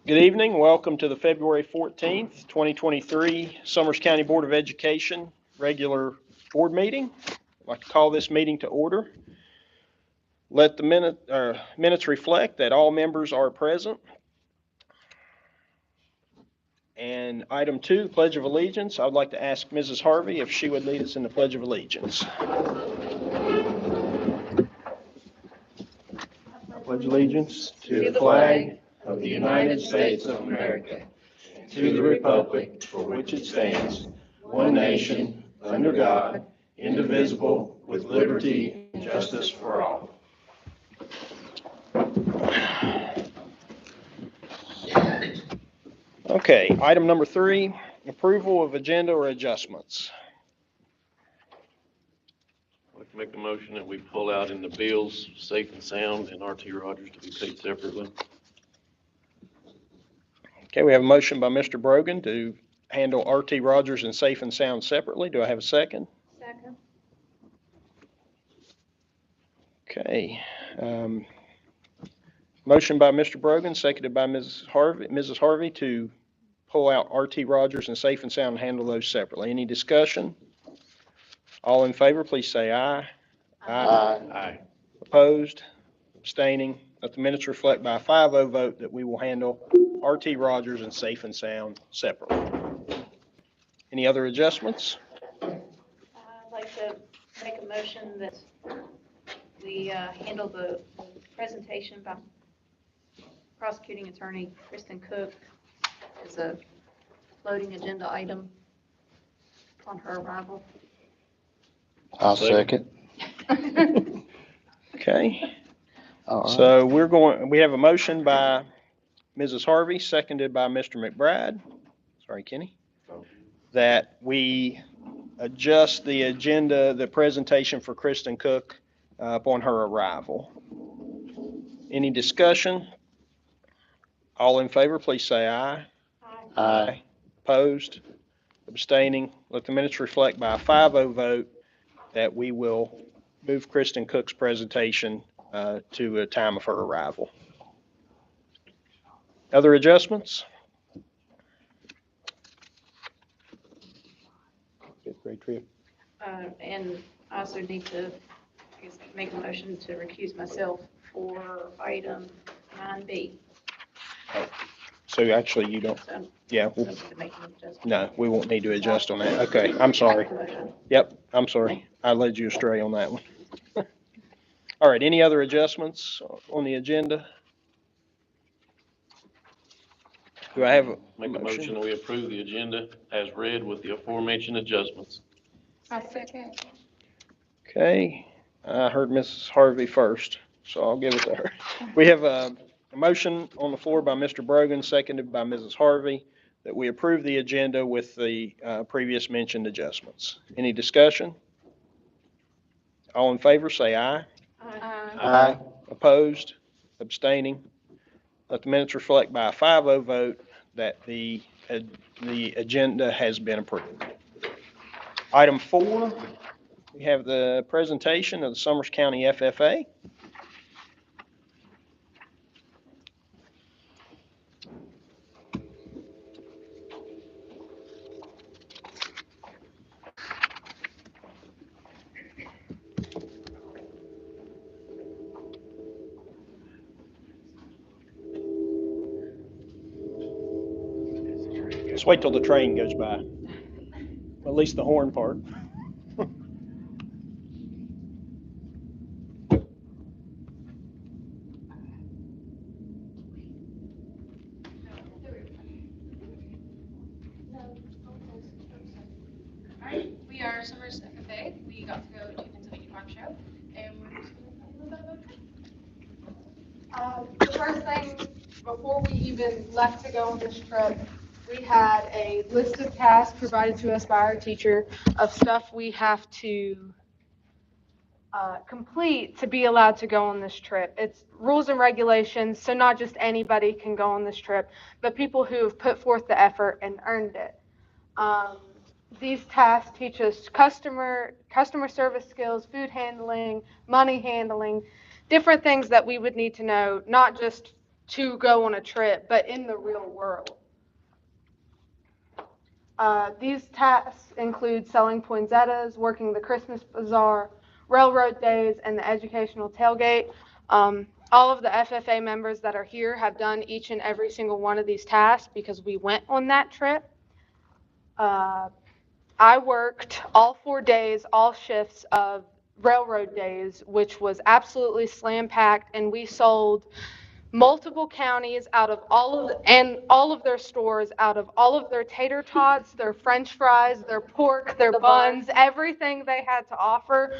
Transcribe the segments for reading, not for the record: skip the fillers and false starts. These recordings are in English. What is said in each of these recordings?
Good evening. Welcome to the February 14th, 2023 Summers County Board of Education regular board meeting. I'd like to call this meeting to order. Let the minutes reflect that all members are present. And item 2, the Pledge of Allegiance. I would like to ask Mrs. Harvey if she would lead us in the Pledge of Allegiance. I pledge allegiance to the flag of the United States of America, to the republic for which it stands, one nation, under God, indivisible, with liberty and justice for all. Okay, item number 3, approval of agenda or adjustments. I'd like to make the motion that we pull out in the bills, Safe and Sound and RT Rogers to be paid separately. Okay, we have a motion by Mr. Brogan to handle RT Rogers and Safe and Sound separately. Do I have a second? Second. Okay. Motion by Mr. Brogan, seconded by Mrs. Harvey to pull out RT Rogers and Safe and Sound and handle those separately. Any discussion? All in favor, please say aye. Aye. Aye. Opposed? Abstaining? Let the minutes reflect by a 5-0 vote that we will handle RT Rogers and Safe and Sound separately. Any other adjustments? I'd like to make a motion that we handle the presentation by prosecuting attorney Kristen Cook as a floating agenda item on her arrival. I'll second. Okay. All right. So we have a motion by Mrs. Harvey, seconded by Mr. McBride. Sorry, Kenny. That we adjust the agenda, the presentation for Kristen Cook upon her arrival. Any discussion? All in favor, please say aye. Aye. Opposed? Abstaining? Let the minutes reflect by a 5-0 vote that we will move Kristen Cook's presentation to a time of her arrival. Other adjustments? Great trip. And I also need to, I guess, make a motion to recuse myself for item 9B. So actually you don't, So yeah, I don't need to make an adjustment. no, we won't need to adjust on that. Okay, I'm sorry. Motion. Yep, I'm sorry. I led you astray on that one. All right, any other adjustments on the agenda? Do I have a Make a motion that we approve the agenda as read with the aforementioned adjustments. I second. Okay, I heard Mrs. Harvey first, so I'll give it to her. We have a motion on the floor by Mr. Brogan, seconded by Mrs. Harvey, that we approve the agenda with the previous mentioned adjustments. Any discussion? All in favor, say aye. Aye. Opposed? Abstaining? Let the minutes reflect by a 5-0 vote that the agenda has been approved. Item 4, we have the presentation of the Summers County FFA. Let's wait till the train goes by. At least the horn part. Alright, we are Summers FFA. We got to go to Pennsylvania Farm Show, and we're just going to talk a little bit about it. The first thing, before we even left to go on this trip, we had a list of tasks provided to us by our teacher of stuff we have to complete to be allowed to go on this trip. It's rules and regulations, so not just anybody can go on this trip, but people who have put forth the effort and earned it. These tasks teach us customer service skills, food handling, money handling, different things that we would need to know, not just to go on a trip, but in the real world. These tasks include selling poinsettias, working the Christmas bazaar, railroad days, and the educational tailgate. All of the FFA members that are here have done each and every single one of these tasks because we went on that trip. I worked all 4 days, all shifts of railroad days, which was absolutely slam packed, and we sold multiple counties out of all of their stores, out of all of their tater tots, their french fries, their pork, their buns, everything they had to offer.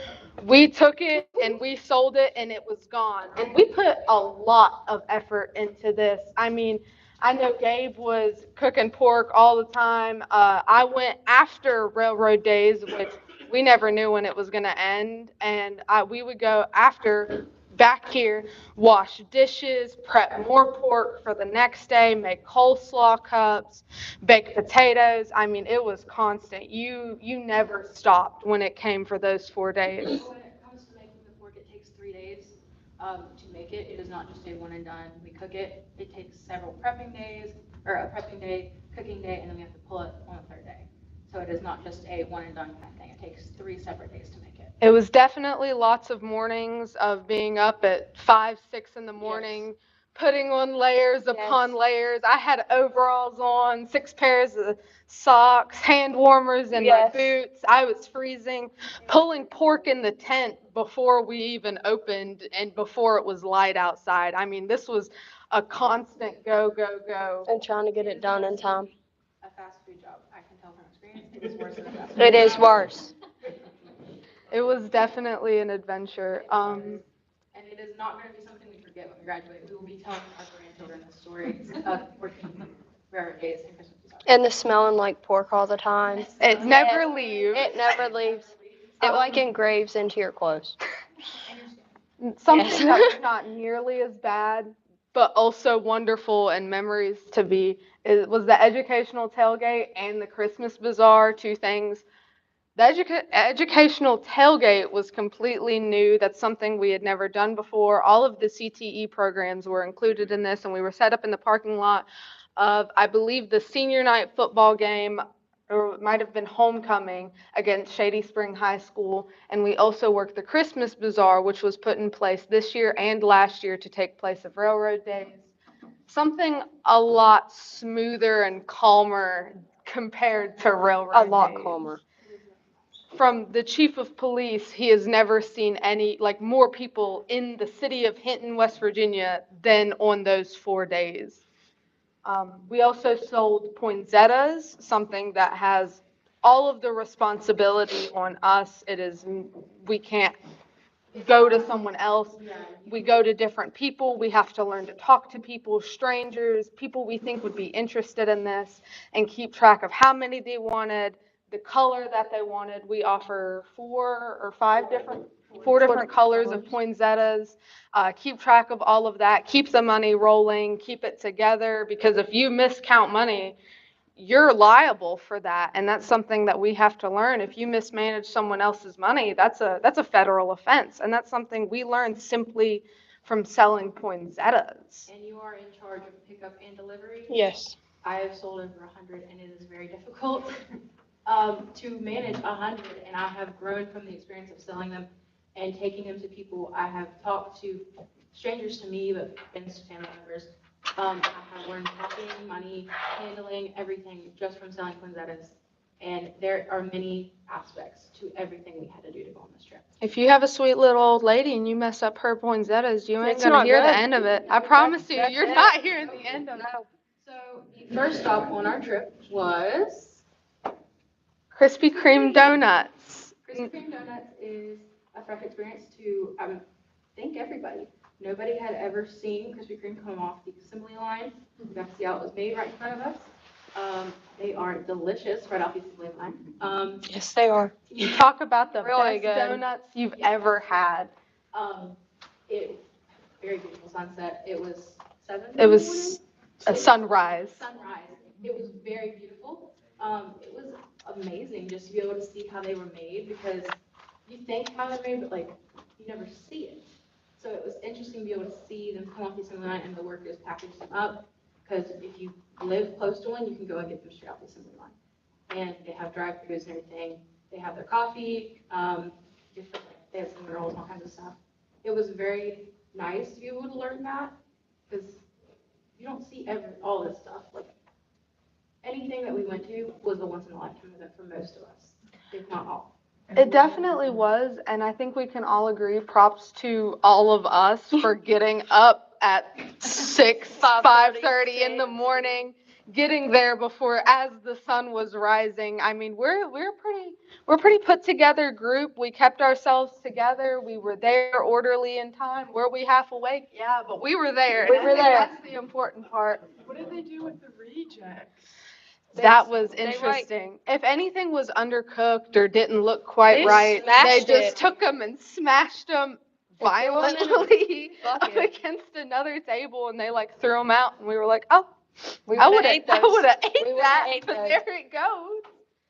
We took it and we sold it and it was gone. And we put a lot of effort into this. I mean, I know Gabe was cooking pork all the time. I went after railroad days, which we never knew when it was going to end. And we would go after back here, wash dishes, prep more pork for the next day, make coleslaw cups, bake potatoes. I mean, it was constant. You never stopped when it came for those 4 days. When it comes to making the pork, it takes 3 days to make it. It is not just a one and done. We cook it. It takes several prepping days, or a prepping day, cooking day, and then we have to pull it on the 3rd day. So it is not just a one and done kind of thing. It takes 3 separate days to make it. It was definitely lots of mornings of being up at 5, 6 in the morning, putting on layers upon layers. I had overalls on, 6 pairs of socks, hand warmers in my boots. I was freezing, pulling pork in the tent before we even opened and before it was light outside. I mean, this was a constant go, go, go. And trying to get it done in time. A fast food job, I can tell from experience, it is worse than a fast food It is job. worse. It was definitely an adventure. And it is not going to be something we forget when we graduate. We will be telling our grandchildren the stories of working railroad days and Christmas bazaar. And the smelling like pork all the time. It never leaves. It never leaves. It like engraves into your clothes. Something that's not nearly as bad, but also wonderful and memories to be, was the educational tailgate and the Christmas bazaar, 2 things. The educational tailgate was completely new. That's something we had never done before. All of the CTE programs were included in this, and we were set up in the parking lot of, I believe, the senior night football game, or it might have been homecoming against Shady Spring High School. And we also worked the Christmas bazaar, which was put in place this year and last year to take place of railroad days. Something a lot smoother and calmer compared to railroad A lot days. calmer. From the chief of police, he has never seen more people in the city of Hinton, West Virginia than on those 4 days. We also sold poinsettias, something that has all of the responsibility on us. We can't go to someone else. We go to different people. We have to learn to talk to people, strangers, people we think would be interested in this, and keep track of how many they wanted, the color that they wanted. We offer 4 or 5 different colors of poinsettias. Keep track of all of that. Keep the money rolling. Keep it together, because if you miscount money, you're liable for that, and that's something that we have to learn. If you mismanage someone else's money, that's a federal offense, and that's something we learned simply from selling poinsettias. And you are in charge of pickup and delivery. Yes. I have sold over 100, and it is very difficult to manage 100, and I have grown from the experience of selling them and taking them to people. I have talked to strangers to me, but been to family members. I have learned talking, money, handling, everything just from selling poinsettias. And there are many aspects to everything we had to do to go on this trip. If you have a sweet little old lady and you mess up her poinsettias, you ain't It's gonna not hear the good. end of it. I promise you, you're not hearing the end of it. So the first stop on our trip was Krispy Kreme donuts. Krispy Kreme Donuts is a fresh experience to, I think, everybody. Nobody had ever seen Krispy Kreme come off the assembly line. We got to see how it was made right in front of us. They are delicious right off the assembly line. Yes, they are. You talk about the Really best good. donuts you've ever had. It very beautiful sunset. It was 7. It was a sunrise. Sunrise. It was very beautiful. It was amazing just to be able to see how they were made, because you think how they're made, but you never see it. So it was interesting to be able to see them come off the assembly line and the workers package them up. Because if you live close to one, you can go and get them straight off the assembly line. And they have drive-throughs and everything. They have their coffee, different, they have cinnamon rolls and all kinds of stuff. It was very nice to be able to learn that, because you don't see all this stuff. Like, anything that we went to was a once-in-a-lifetime event for most of us, if not all. It definitely was, and I think we can all agree, props to all of us for getting up at 5:30 in the morning, getting there before, as the sun was rising. I mean, we're pretty put together group. We kept ourselves together. We were there orderly in time. Were we half awake? Yeah, but we were there. We and I were think there. That's the important part. What did they do with the rejects? That was They, like- interesting. If anything was undercooked or didn't look quite They right, they smashed just it. took them and smashed them And threw 'em in a violently up bucket. against another table, and they like threw them out, and we were like, oh, We I would've would ate have, I those. would have ate We would've that, ate but those. there it goes.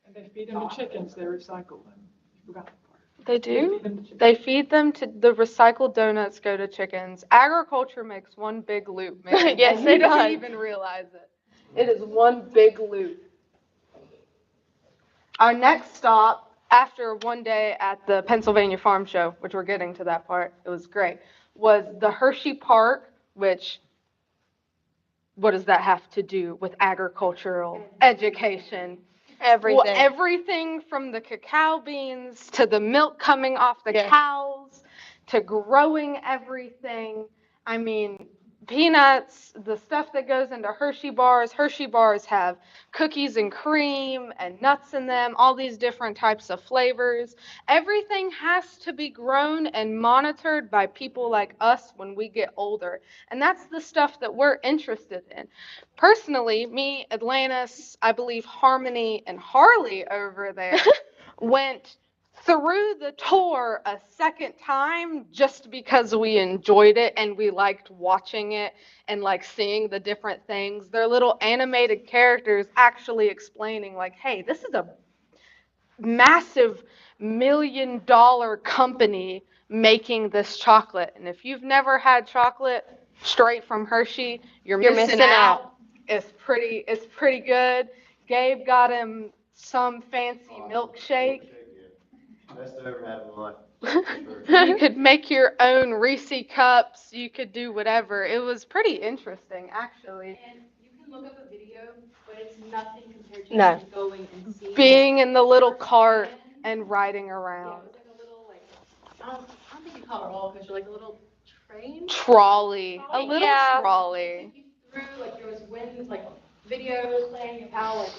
And they feed them to chickens, they recycle them. You forgot that part. They They do? feed them to chickens. They feed them to, the recycled donuts go to chickens. Agriculture makes one big loop, man. Yes, and it you don't does. even realize it. It is one big loop. Our next stop, after one day at the Pennsylvania Farm Show, which we're getting to that part, it was great, was the Hershey Park, which, what does that have to do with agricultural education? Everything. Well, everything from the cacao beans to the milk coming off the Yeah. cows to growing everything. I mean, peanuts, the stuff that goes into Hershey bars. Hershey bars have cookies and cream and nuts in them, all these different types of flavors. Everything has to be grown and monitored by people like us when we get older. And that's the stuff that we're interested in. Personally, me, Atlantis, I believe Harmony and Harley over there went through the tour a second time just because we enjoyed it and we liked watching it and like seeing the different things. They're little animated characters actually explaining like, hey, this is a massive $1 million company making this chocolate. And if you've never had chocolate straight from Hershey, you're missing out. It's pretty good. Gabe got him some fancy milkshake. Best I ever had in my life. You could make your own Reese cups. You could do whatever. It was pretty interesting, actually. And you can look up a video, but it's nothing compared to No. actually going and seeing. Being in the little cart and riding Yeah, around. it was like a little, like, I don't think you call it a roller coaster, like a little train. Trolley. A little Yeah. trolley. Took you through, like, there was winds, like, videos playing of how, like,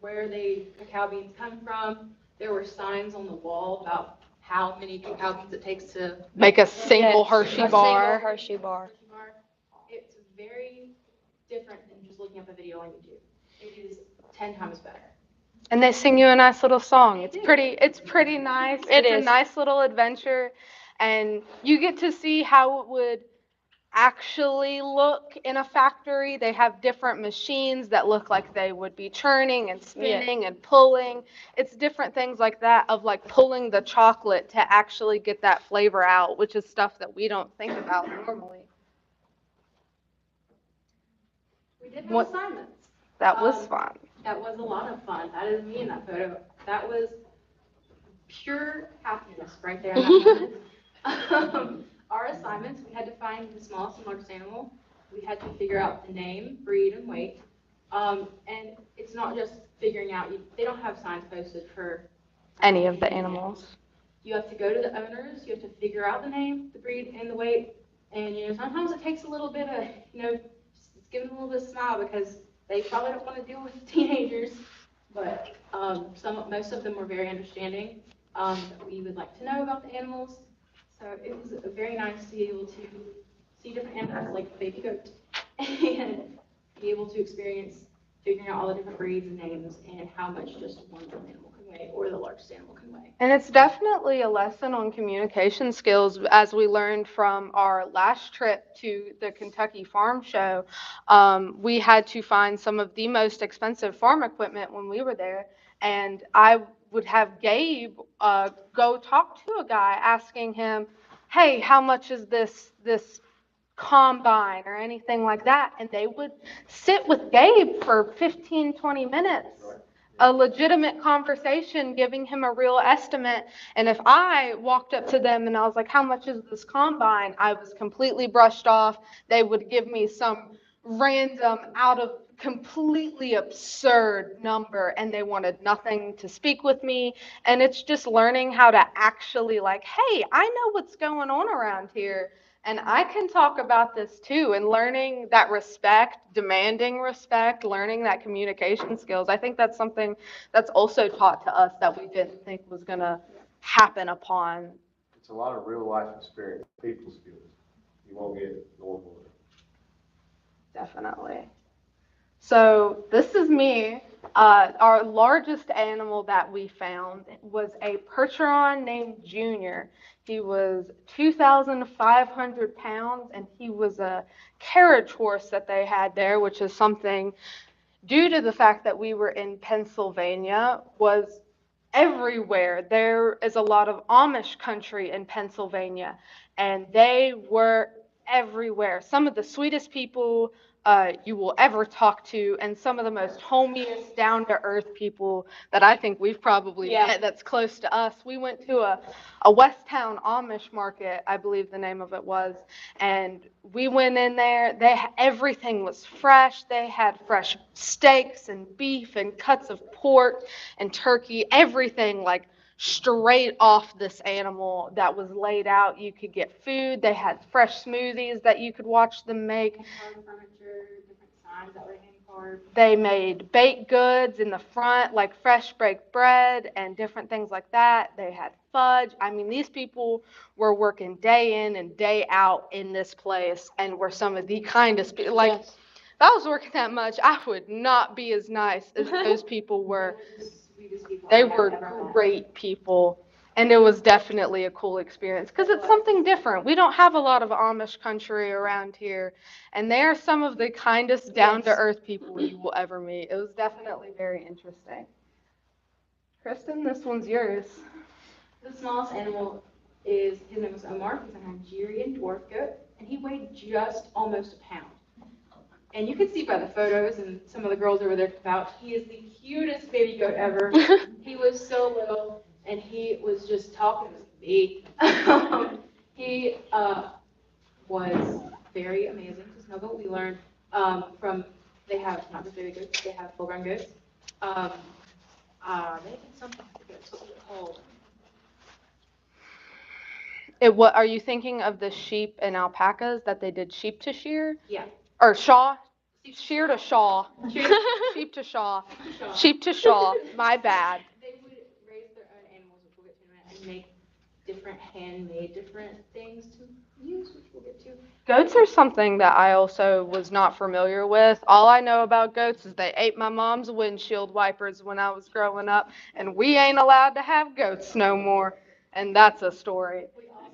where the cacao beans come from. There were signs on the wall about how many cacao beans it takes to Make a single Yes, Hershey a bar. Single Hershey bar. Hershey bar. It's very different than just looking up a video on YouTube. It is 10 times better. And they sing you a nice little song. It's pretty nice. It It's a is. nice little adventure. And you get to see how it would actually look in a factory. They have different machines that look like they would be churning and spinning and pulling. It's different things like that of like pulling the chocolate to actually get that flavor out, which is stuff that we don't think about normally. We did have What- assignments. That was fun. That was a lot of fun. That is me in that photo. That was pure happiness right there in that moment. Our assignments, we had to find the smallest and largest animal. We had to figure out the name, breed, and weight. And it's not just figuring out, they don't have signs posted for Any of the animals. You have to go to the owners, you have to figure out the name, the breed, and the weight. And, sometimes it takes a little bit of, just give them a little bit of smile because they probably don't want to deal with teenagers. But most of them were very understanding that we would like to know about the animals. So it was very nice to be able to see different animals like the baby goat and be able to experience figuring out all the different breeds and names and how much just one little animal can weigh or the largest animal can weigh. And it's definitely a lesson on communication skills, as we learned from our last trip to the Kentucky Farm Show. We had to find some of the most expensive farm equipment when we were there, and I would have Gabe go talk to a guy asking him, hey, how much is this combine or anything like that? And they would sit with Gabe for 15, 20 minutes, a legitimate conversation, giving him a real estimate. And if I walked up to them and I was like, how much is this combine? I was completely brushed off. They would give me some random, out of completely absurd number, and they wanted nothing to speak with me. And it's just learning how to actually, like, hey, I know what's going on around here, and I can talk about this too. And learning that respect, demanding respect, learning that communication skills. I think that's something that's also taught to us that we didn't think was going to happen upon. It's a lot of real life experience, people skills. You won't get normal. Definitely. So this is me. Our largest animal that we found was a Percheron named Junior. He was 2,500 pounds, and he was a carriage horse that they had there, which is something, due to the fact that we were in Pennsylvania, was everywhere. There is a lot of Amish country in Pennsylvania, and they were everywhere. Some of the sweetest people you will ever talk to, and some of the most homiest, down-to-earth people that I think we've probably met that's close to us. We went to a Westtown Amish market, I believe the name of it was, and we went in there. Everything was fresh. They had fresh steaks and beef and cuts of pork and turkey, everything like straight off this animal that was laid out. You could get food. They had fresh smoothies that you could watch them make. Carved furniture, different signs that were hand carved. They made baked goods in the front, like fresh baked bread and different things like that. They had fudge. I mean, these people were working day in and day out in this place and were some of the kindest people. Like, Yes. if I was working that much, I would not be as nice as those people were. The sweetest people They I have were ever met. great people, and it was definitely a cool experience because it's something different. We don't have a lot of Amish country around here, and they are some of the kindest, down-to-earth people you will ever meet. It was definitely very interesting. Kristen, this one's yours. The smallest animal his name was Omar. He's a Nigerian dwarf goat, and he weighed just almost a pound. And you can see by the photos, and some of the girls over there vouch, he is the cutest baby goat ever. He was so little, and he was just talking to me. He was very amazing to snuggle. We learned they have not just baby goats, they have full-grown goats. They have something, I forget what they're called. What are you thinking of, the sheep and alpacas that they did sheep to shear? Yeah. Or shaw? Shear to shaw. Sheep to shaw. Sheep to shaw. My bad. They would raise their own animals, which we'll get to in a minute, and make different handmade different things to use, which we'll get to. Goats are something that I also was not familiar with. All I know about goats is they ate my mom's windshield wipers when I was growing up, and we ain't allowed to have goats no more. And that's a story. We also,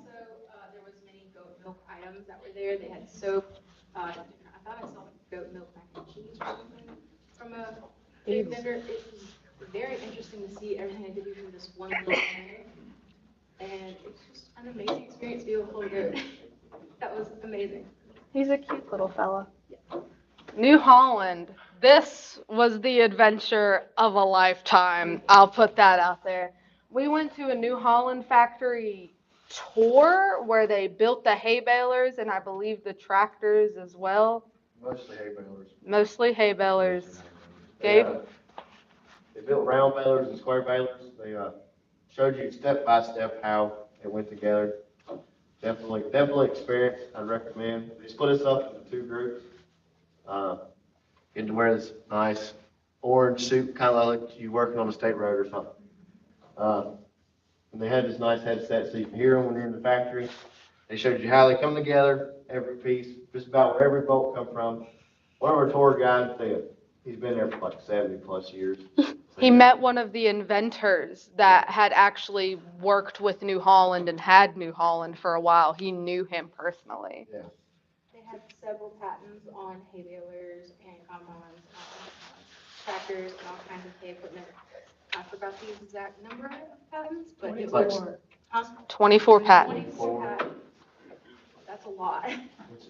there was many goat milk items that were there. They had soap. I thought I saw goat milk mac and cheese or something from a big vendor. It was very interesting to see everything they could do from this one little area. And it's just an amazing experience to be able to hold a goat. That was amazing. He's a cute little fella. New Holland. This was the adventure of a lifetime. I'll put that out there. We went to a New Holland factory tour where they built the hay balers and I believe the tractors as well. Mostly hay balers. Mostly hay balers. They, Gabe? They built round balers and square balers. They showed you step by step how it went together. Definitely experience. I'd recommend. They split us up into two groups. Get to wear this nice orange suit, kind of like you working on a state road or something. And they had this nice headset so you can hear them when you're in the factory. They showed you how they come together, every piece, just about where every bolt come from. One of our tour guides said he's been there for like 70 plus years. He met one of the inventors that had actually worked with New Holland and had New Holland for a while. He knew him personally. Yeah. They had several patents on hay balers and combines, tractors, and all kinds of hay equipment. I forgot the exact number of patents, but it was 24 patents. 24 patents. that's a lot.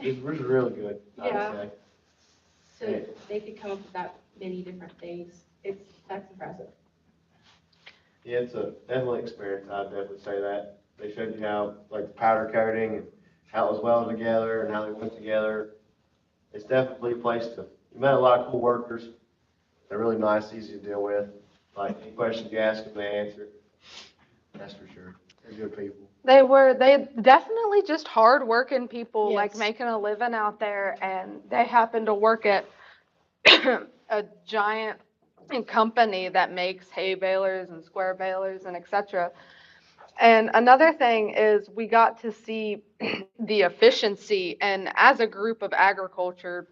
It's really good, I would Yeah. say. So they could come up with that many different things. That's impressive. Yeah, it's a definitely experience, I'd definitely say that. They showed you how, like, the powder coating and how it was welded together and how they went together. It's definitely a place to, you met a lot of cool workers. They're really nice, easy to deal with. Like, any questions you ask them, they answer. That's for sure. They're good people. They definitely just hardworking people, like Yes. making a living out there, and they happen to work at a giant company that makes hay balers and square balers and etc. And another thing is we got to see the efficiency, and as a group of agriculture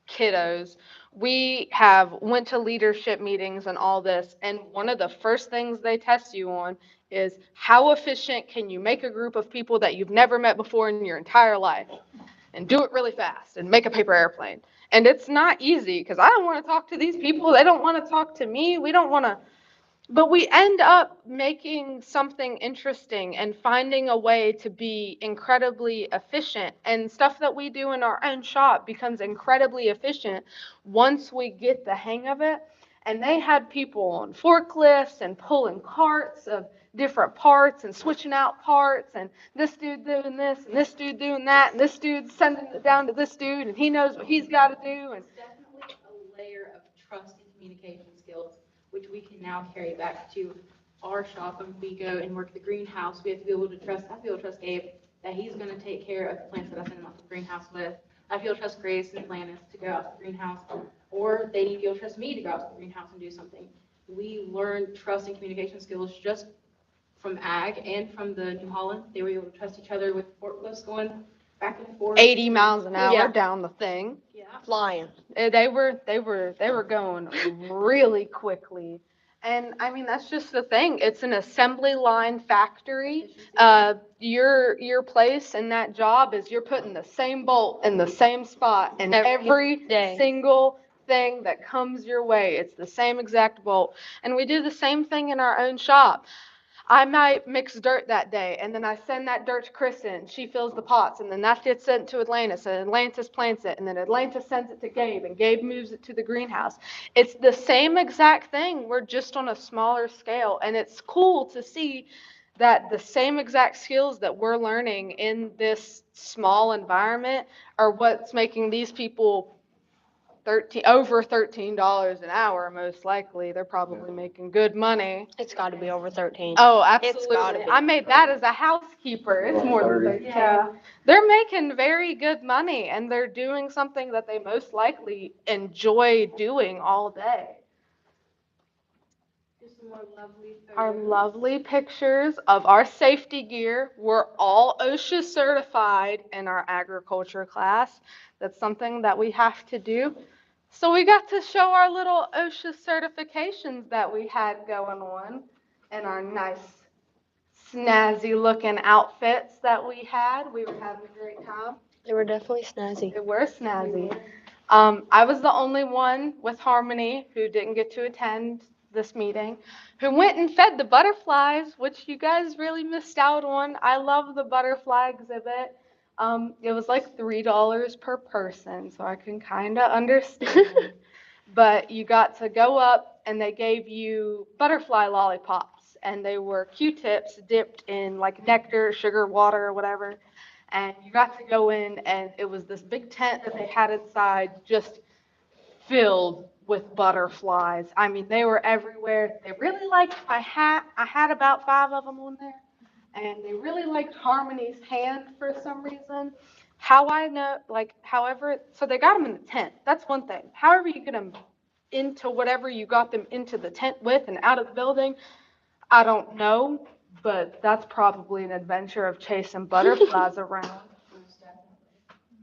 kiddos, we have went to leadership meetings and all this, and one of the first things they test you on is how efficient can you make a group of people that you've never met before in your entire life and do it really fast and make a paper airplane. And it's not easy because I don't want to talk to these people. They don't want to talk to me. We don't want to, but we end up making something interesting and finding a way to be incredibly efficient. And stuff that we do in our own shop becomes incredibly efficient once we get the hang of it. And they had people on forklifts and pulling carts of different parts and switching out parts, and this dude doing this and this dude doing that, and this dude sending it down to this dude and he knows what he's got to do. And It's definitely a layer of trust and communication skills, which we can now carry back to our shop when we go and work the greenhouse. We have to be able to trust, I have to be able to trust Gabe that he's going to take care of the plants that I send him out to the greenhouse with. I have to be able to trust Grace and Lannis to go out to the greenhouse, or they need to be able to trust me to go out to the greenhouse and do something. We learned trust and communication skills just from ag and from the New Holland. They were able to trust each other with forklifts going back and forth. 80 miles an hour Yeah. down the thing. Yeah. Flying. They were going really quickly. And I mean, that's just the thing. It's an assembly line factory. Your place in that job is you're putting the same bolt in the same spot, and every day. single thing that comes your way, it's the same exact bolt. And we do the same thing in our own shop. I might mix dirt that day, and then I send that dirt to Kristen. She fills the pots, and then that gets sent to Atlantis, and Atlantis plants it, and then Atlantis sends it to Gabe, and Gabe moves it to the greenhouse. It's the same exact thing. We're just on a smaller scale, and it's cool to see that the same exact skills that we're learning in this small environment are what's making these people over $13 an hour, most likely. They're probably making good money. It's got to be over 13. Oh, It's gotta absolutely. be. I made that as a housekeeper. It's more than 30. 30. Yeah. They're making very good money, and they're doing something that they most likely enjoy doing all day. Just some more lovely Our photos. lovely pictures of our safety gear. We're all OSHA certified in our agriculture class. That's something that we have to do. So we got to show our little OSHA certifications that we had going on and our nice snazzy looking outfits that we had. We were having a great time. They were definitely snazzy. They were snazzy. I was the only one with Harmony who didn't get to attend this meeting, who went and fed the butterflies, which you guys really missed out on. I love the butterfly exhibit. It was like $3 per person, so I can kind of understand. But you got to go up and they gave you butterfly lollipops, and they were Q-tips dipped in like nectar, sugar, water, or whatever. And you got to go in, and it was this big tent that they had inside, just filled with butterflies. I mean, they were everywhere. They really liked my hat. I had about 5 of them on there. And they really liked Harmony's hand for some reason. How I know, like, however, so they got them in the tent. That's one thing. However you get them into whatever you got them into the tent with and out of the building, I don't know. But that's probably an adventure of chasing butterflies around.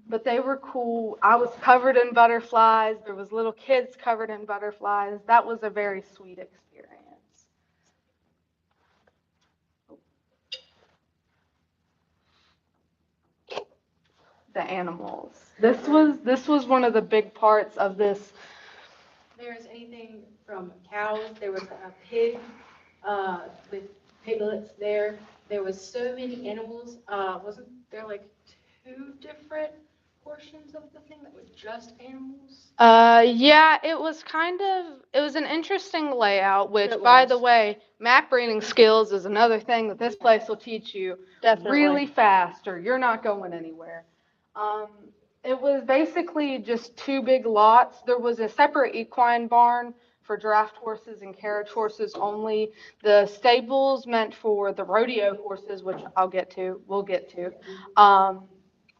But they were cool. I was covered in butterflies. There was little kids covered in butterflies. That was a very sweet experience. The animals. This was one of the big parts of this. There's anything from cows. There was a pig with piglets there. There was so many animals. Wasn't there like two different portions of the thing that were just animals? Yeah, it was an interesting layout, which, It by was. the way, map reading skills is another thing that this place will teach you Definitely. really fast, or you're not going anywhere. Um, it was basically just two big lots. There was a separate equine barn for draft horses and carriage horses only. The stables meant for the rodeo horses, which we'll get to,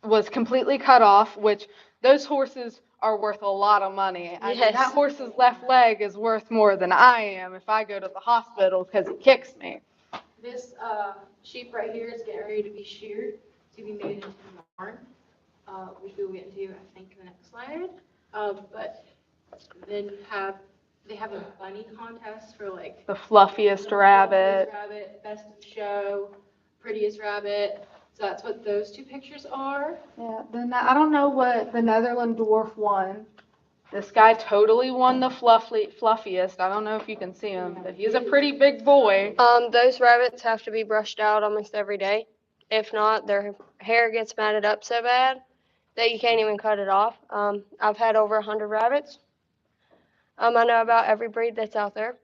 was completely cut off, which those horses are worth a lot of money. I mean, Yes. that horse's left leg is worth more than I am if I go to the hospital because it kicks me. This sheep right here is getting ready to be sheared to be made into a barn, which we will get into, I think, in the next slide. But then they have a bunny contest for like The fluffiest rabbit. best in show, prettiest rabbit. So that's what those two pictures are. Yeah, I don't know what the Netherland dwarf won. This guy totally won the fluffiest. I don't know if you can see him, but he's a pretty big boy. Those rabbits have to be brushed out almost every day. If not, their hair gets matted up so bad that you can't even cut it off. I've had over 100 rabbits. I know about every breed that's out there.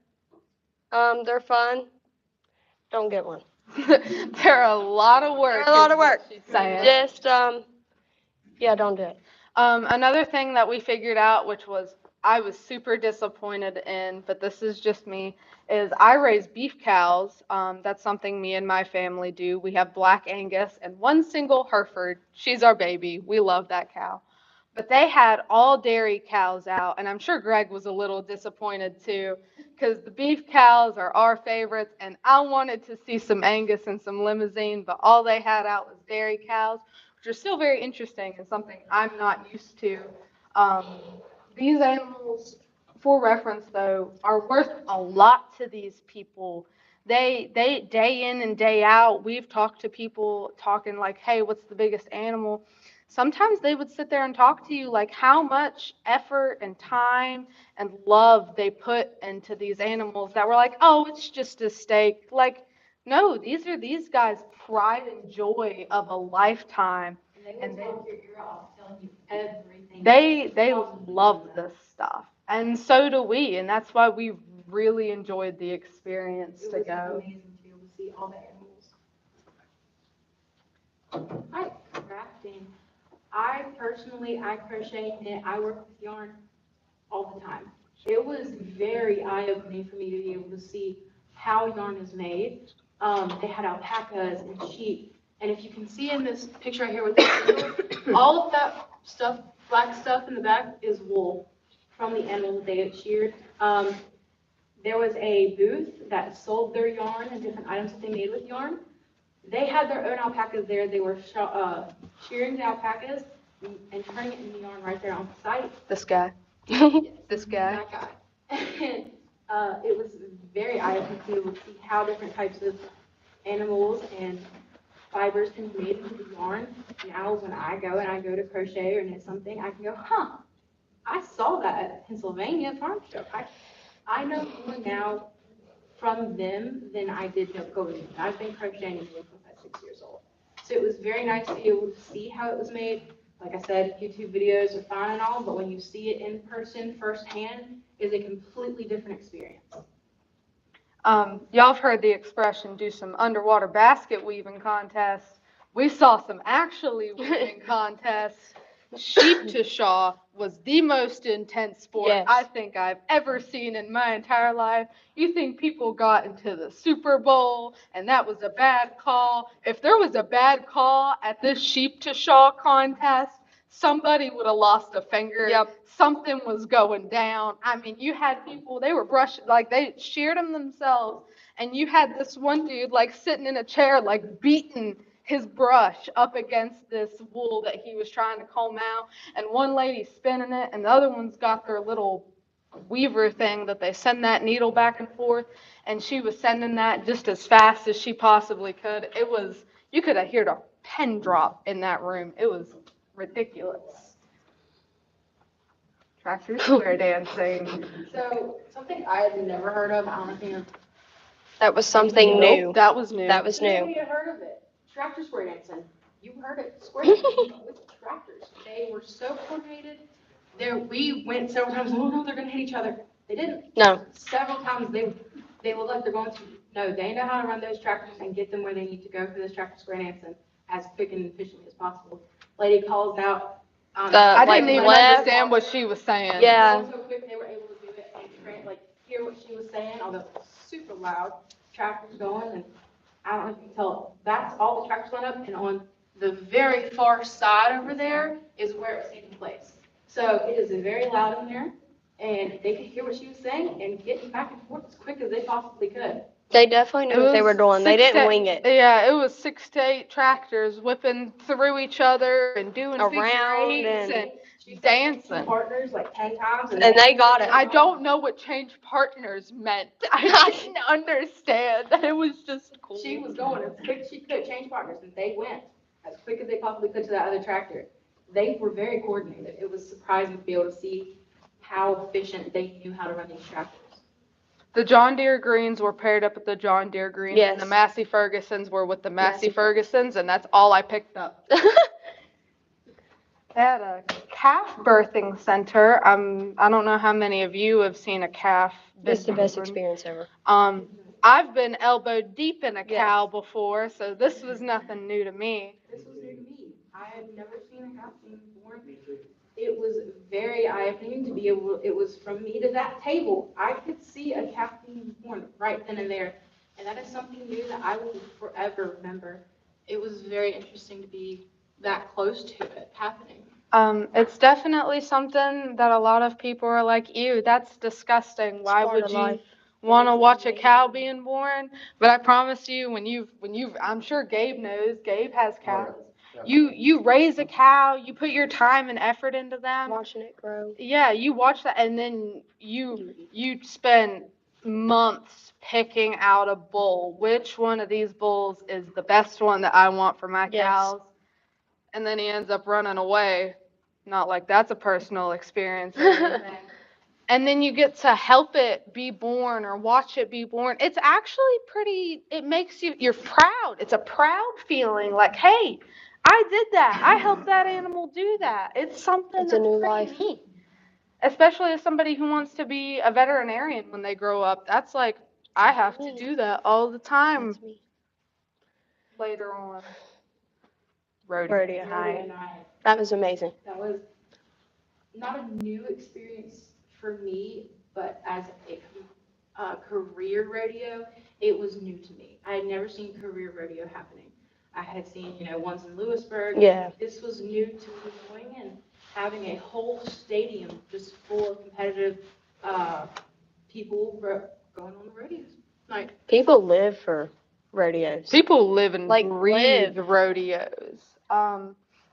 They're fun. Don't get one. They're a lot of work. They're a lot of work. She's saying. Just, yeah, don't do it. Another thing that we figured out, which I was super disappointed in, but this is just me, is I raise beef cows. That's something me and my family do. We have Black Angus and one single Hereford. She's our baby. We love that cow. But they had all dairy cows out, and I'm sure Greg was a little disappointed too, because the beef cows are our favorites, and I wanted to see some Angus and some Limousine, but all they had out was dairy cows, which are still very interesting and something I'm not used to. These animals, for reference though, are worth a lot to these people. They day in and day out, we've talked to people talking like, hey, what's the biggest animal? Sometimes they would sit there and talk to you like how much effort and time and love they put into these animals that were like, oh, it's just a steak. Like, no, these are these guys' pride and joy of a lifetime. And they will talk your ear off, telling you everything. They love this stuff. And so do we. And that's why we really enjoyed the experience to go. Amazing to be able to see all the animals. Hi, crafting. I crochet, knit, I work with yarn all the time. It was very eye-opening for me to be able to see how yarn is made. They had alpacas and sheep. And if you can see in this picture right here with the all of that stuff, black stuff in the back is wool from the animal that they had sheared. There was a booth that sold their yarn and different items that they made with yarn. They had their own alpacas there. They were shearing the alpacas and turning it into yarn right there on the site. This guy. This guy. That guy. And it was very eye-opening to see how different types of animals and fibers can be made into the yarn. Now when I go to crochet or knit something, I can go, I saw that at Pennsylvania Farm Show. I know more now from them than I did going in. I've been crocheting since I was 6 years old. So it was very nice to be able to see how it was made. Like I said, YouTube videos are fine and all, but when you see it in person firsthand, is a completely different experience. Y'all have heard the expression, do some underwater basket weaving contests. We saw some actually weaving contests. Sheep to Shaw was the most intense sport Yes. I think I've ever seen in my entire life. You think people got into the Super Bowl and that was a bad call? If there was a bad call at this Sheep to Shaw contest, somebody would have lost a finger. Yep. Something was going down. I mean, you had people, they were brushing, like they sheared them themselves. And you had this one dude like sitting in a chair, like beating his brush up against this wool that he was trying to comb out. And one lady spinning it, and the other one's got their little weaver thing that they send that needle back and forth. And she was sending that just as fast as she possibly could. It was, you could have heard a pen drop in that room. It was ridiculous. Tractor square dancing. So something I had never heard of, I don't think That was something new. That was new. That was new. Nobody had heard of it. Tractor square dancing. you heard it square with tractors. They were so coordinated. We went several times, oh no, they're gonna hit each other. They didn't. No. Several times they look like they're going to. No, they know how to run those tractors and get them where they need to go for those tractors for Anson as quick and efficiently as possible. Lady calls out. I Like didn't even left. understand what she was saying. Yeah. So quick, they were able to do it and hear what she was saying, although it was super loud, tractors going, and I don't know if you can tell, that's all the tractors line up, and on the very far side over there is where it's taking place. So it is very loud in there, and they could hear what she was saying and get back and forth as quick as they possibly could. They definitely knew what they were doing. They didn't wing it. Yeah, it was 6 to 8 tractors whipping through each other and doing figure Around eights and She said dancing. partners like 10 times. And they got it. I don't know what change partners meant. I didn't understand. It was just cool. She was going as quick as she could, change partners, and they went as quick as they possibly could to that other tractor. They were very coordinated. It was surprising to be able to see how efficient they knew how to run these tractors. The John Deere Greens were paired up with the John Deere Greens. Yes. And the Massey Fergusons were with the Massey Massey Fergusons, and that's all I picked up. At a calf birthing center, I don't know how many of you have seen a calf. It's the best born. experience ever. I've been elbow deep in a Yes. cow before, so this was nothing new to me. This was new to me. I had never seen a calf being born. It was very eye-opening to be able, it was from me to that table. I could see a calf being born right then and there. And that is something new that I will forever remember. It was very interesting to be that close to it happening. It's definitely something that a lot of people are like, ew, that's disgusting. Why Part would of you life. want to watch a cow being born? But I promise you, when you've, I'm sure Gabe knows, Gabe has cows. You raise a cow, you put your time and effort into them. Watching it grow. Yeah, you watch that, and then you spend months picking out a bull. Which one of these bulls is the best one that I want for my Yes. cows? And then he ends up running away. Not like that's a personal experience or anything. And then you get to help it be born or watch it be born. It's actually pretty, it makes you're proud. It's a proud feeling like, hey, I did that. I helped that animal do that. It's something It's a that's new pretty life. neat. Especially as somebody who wants to be a veterinarian when they grow up. That's like, I have to do that all the time That's me. later on. Rodeo And night. I That was amazing. That was not a new experience for me, but as a career rodeo, it was new to me. I had never seen career rodeo happening. I had seen, ones in Lewisburg. Yeah. This was new to me going and having a whole stadium just full of competitive people going on the rodeos. Like, People live for rodeos. People live and Like, breathe live. rodeos.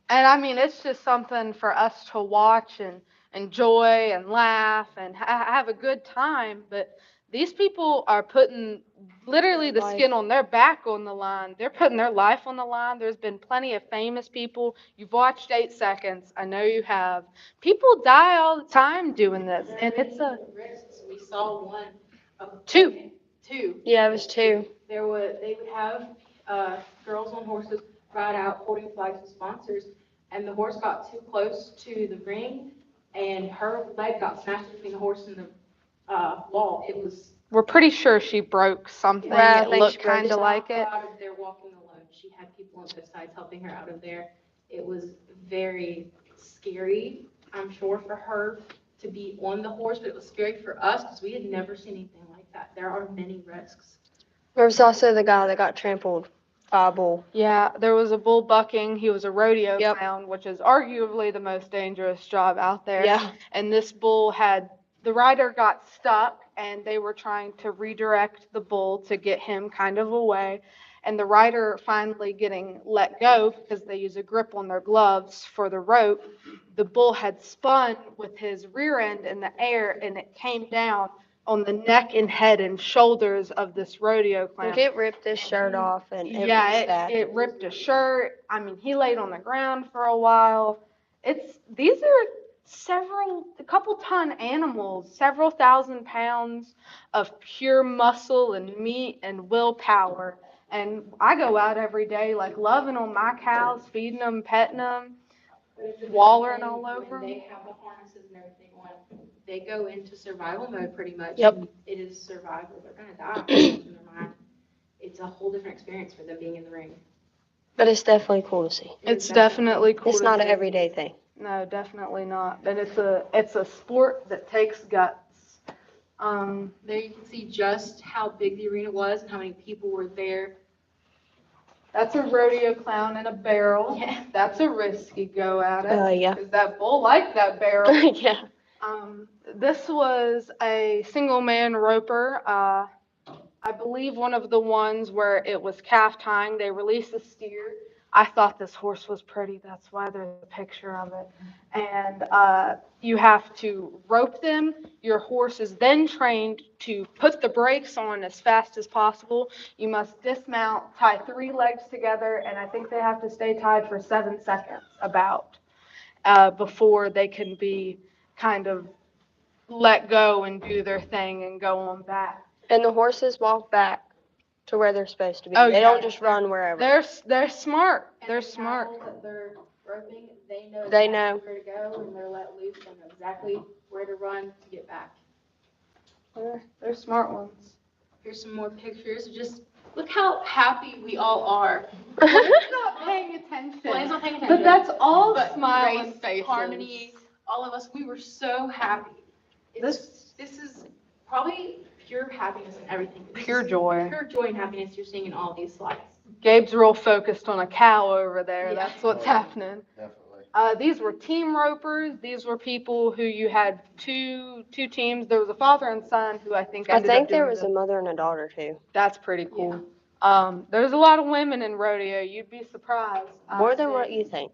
And I mean, it's just something for us to watch and enjoy and laugh and have a good time. But these people are putting literally the skin on their back on the line. They're putting their life on the line. There's been plenty of famous people. You've watched 8 Seconds. I know you have. People die all the time doing this. And it's a risks. We saw one of 2. Yeah, it was 2. They would have girls on horses ride out holding flags with sponsors, and the horse got too close to the ring, and her leg got smashed between the horse and the wall. It was. We're pretty sure she broke something. Yeah, I It think looked she broke kind of like it. Out of there walking alone. She had people on both sides helping her out of there. It was very scary, I'm sure, for her to be on the horse, but it was scary for us because we had never seen anything like that. There are many risks. There was also the guy that got trampled by a bull. Yeah, there was a bull bucking. He was a rodeo Yep. clown, which is arguably the most dangerous job out there. Yeah. And this bull the rider got stuck, and they were trying to redirect the bull to get him kind of away. And the rider finally getting let go because they use a grip on their gloves for the rope. The bull had spun with his rear end in the air, and it came down on the neck and head and shoulders of this rodeo clown. Like, it ripped his shirt off and it was Yeah, sad. it ripped a shirt. I mean, he laid on the ground for a while. These are a couple ton animals, several thousand pounds of pure muscle and meat and willpower And I go out every day, like loving on my cows, feeding them, petting them. But it's a Wallering different all thing over when 'em. they have the harnesses and everything on. They go into survival mode pretty much. Yep. and It is survival. They're gonna die in their mind. It's a whole different experience for them being in the ring. But it's definitely cool to see. It is It's definitely cool. It's to not an see. everyday thing. No, definitely not. And it's a sport that takes guts. There you can see just how big the arena was and how many people were there. That's a rodeo clown in a barrel. Yeah. That's a risky go at it. Yeah. Because that bull liked that barrel. Yeah. This was a single man roper. I believe one of the ones where it was calf tying. They released a steer. I thought this horse was pretty. That's why there's a picture of it. And you have to rope them. Your horse is then trained to put the brakes on as fast as possible. You must dismount, tie 3 legs together, and I think they have to stay tied for 7 seconds about before they can be kind of let go and do their thing and go on back. And the horses walk back to where they're supposed to be. Oh, They yeah. don't just run wherever. They're smart. And They're the smart. cattle that they're roping, they know They exactly know. where to go and they're let loose. They know exactly where to run to get back. They're smart ones. Here's some more pictures. Just look how happy we all are. Not paying attention. Blaine's not paying attention. But that's all But smiling Grace, faces. Harmony, all of us, we were so happy. This is probably pure happiness and everything. This Pure is joy. Pure joy and happiness you're seeing in all these slides. Gabe's real focused on a cow over there. Yeah. That's what's happening. Definitely. These were team ropers. These were people who you had two teams. There was a father and son who I think I ended up think there doing was a mother and a daughter too. That's pretty cool. There's a lot of women in rodeo. You'd be surprised. More than what you think.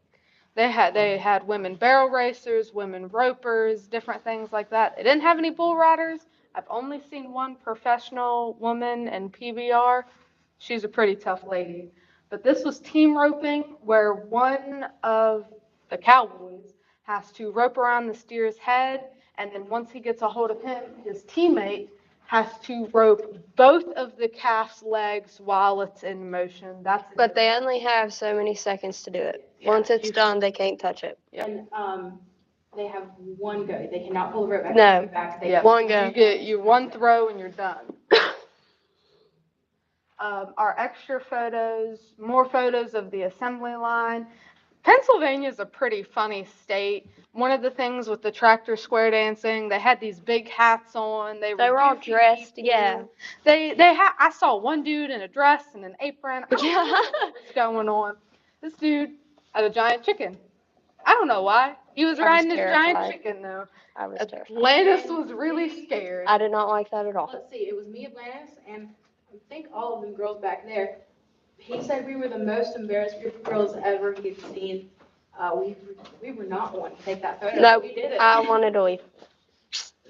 They had women barrel racers, women ropers, different things like that. They didn't have any bull riders. I've only seen one professional woman in PBR. She's a pretty tough lady. But this was team roping, where one of the cowboys has to rope around the steer's head, and then once he gets a hold of him, his teammate has to rope both of the calf's legs while it's in motion. But they only have so many seconds to do it. Yeah, Once it's done, they can't touch it. Yep. And they have one go. They cannot pull the rope back. No. Back. They Yep. One go. You get one throw and you're done. Our extra photos, more photos of the assembly line. Pennsylvania's a pretty funny state. One of the things with the tractor square dancing, they had these big hats on. They were all goofy dressed, people. yeah. I saw one dude in a dress and an apron. I don't Yeah. know what's going on. This dude had a giant chicken. I don't know why. He was I was riding his giant terrified. chicken though. I was terrified. Atlantis was really scared. I did not like that at all. Let's see, it was me, Atlantis, and I think all of them girls back there. He said we were the most embarrassed group of girls ever he'd seen. We were not one to take that photo. No, We did it. I wanted to leave.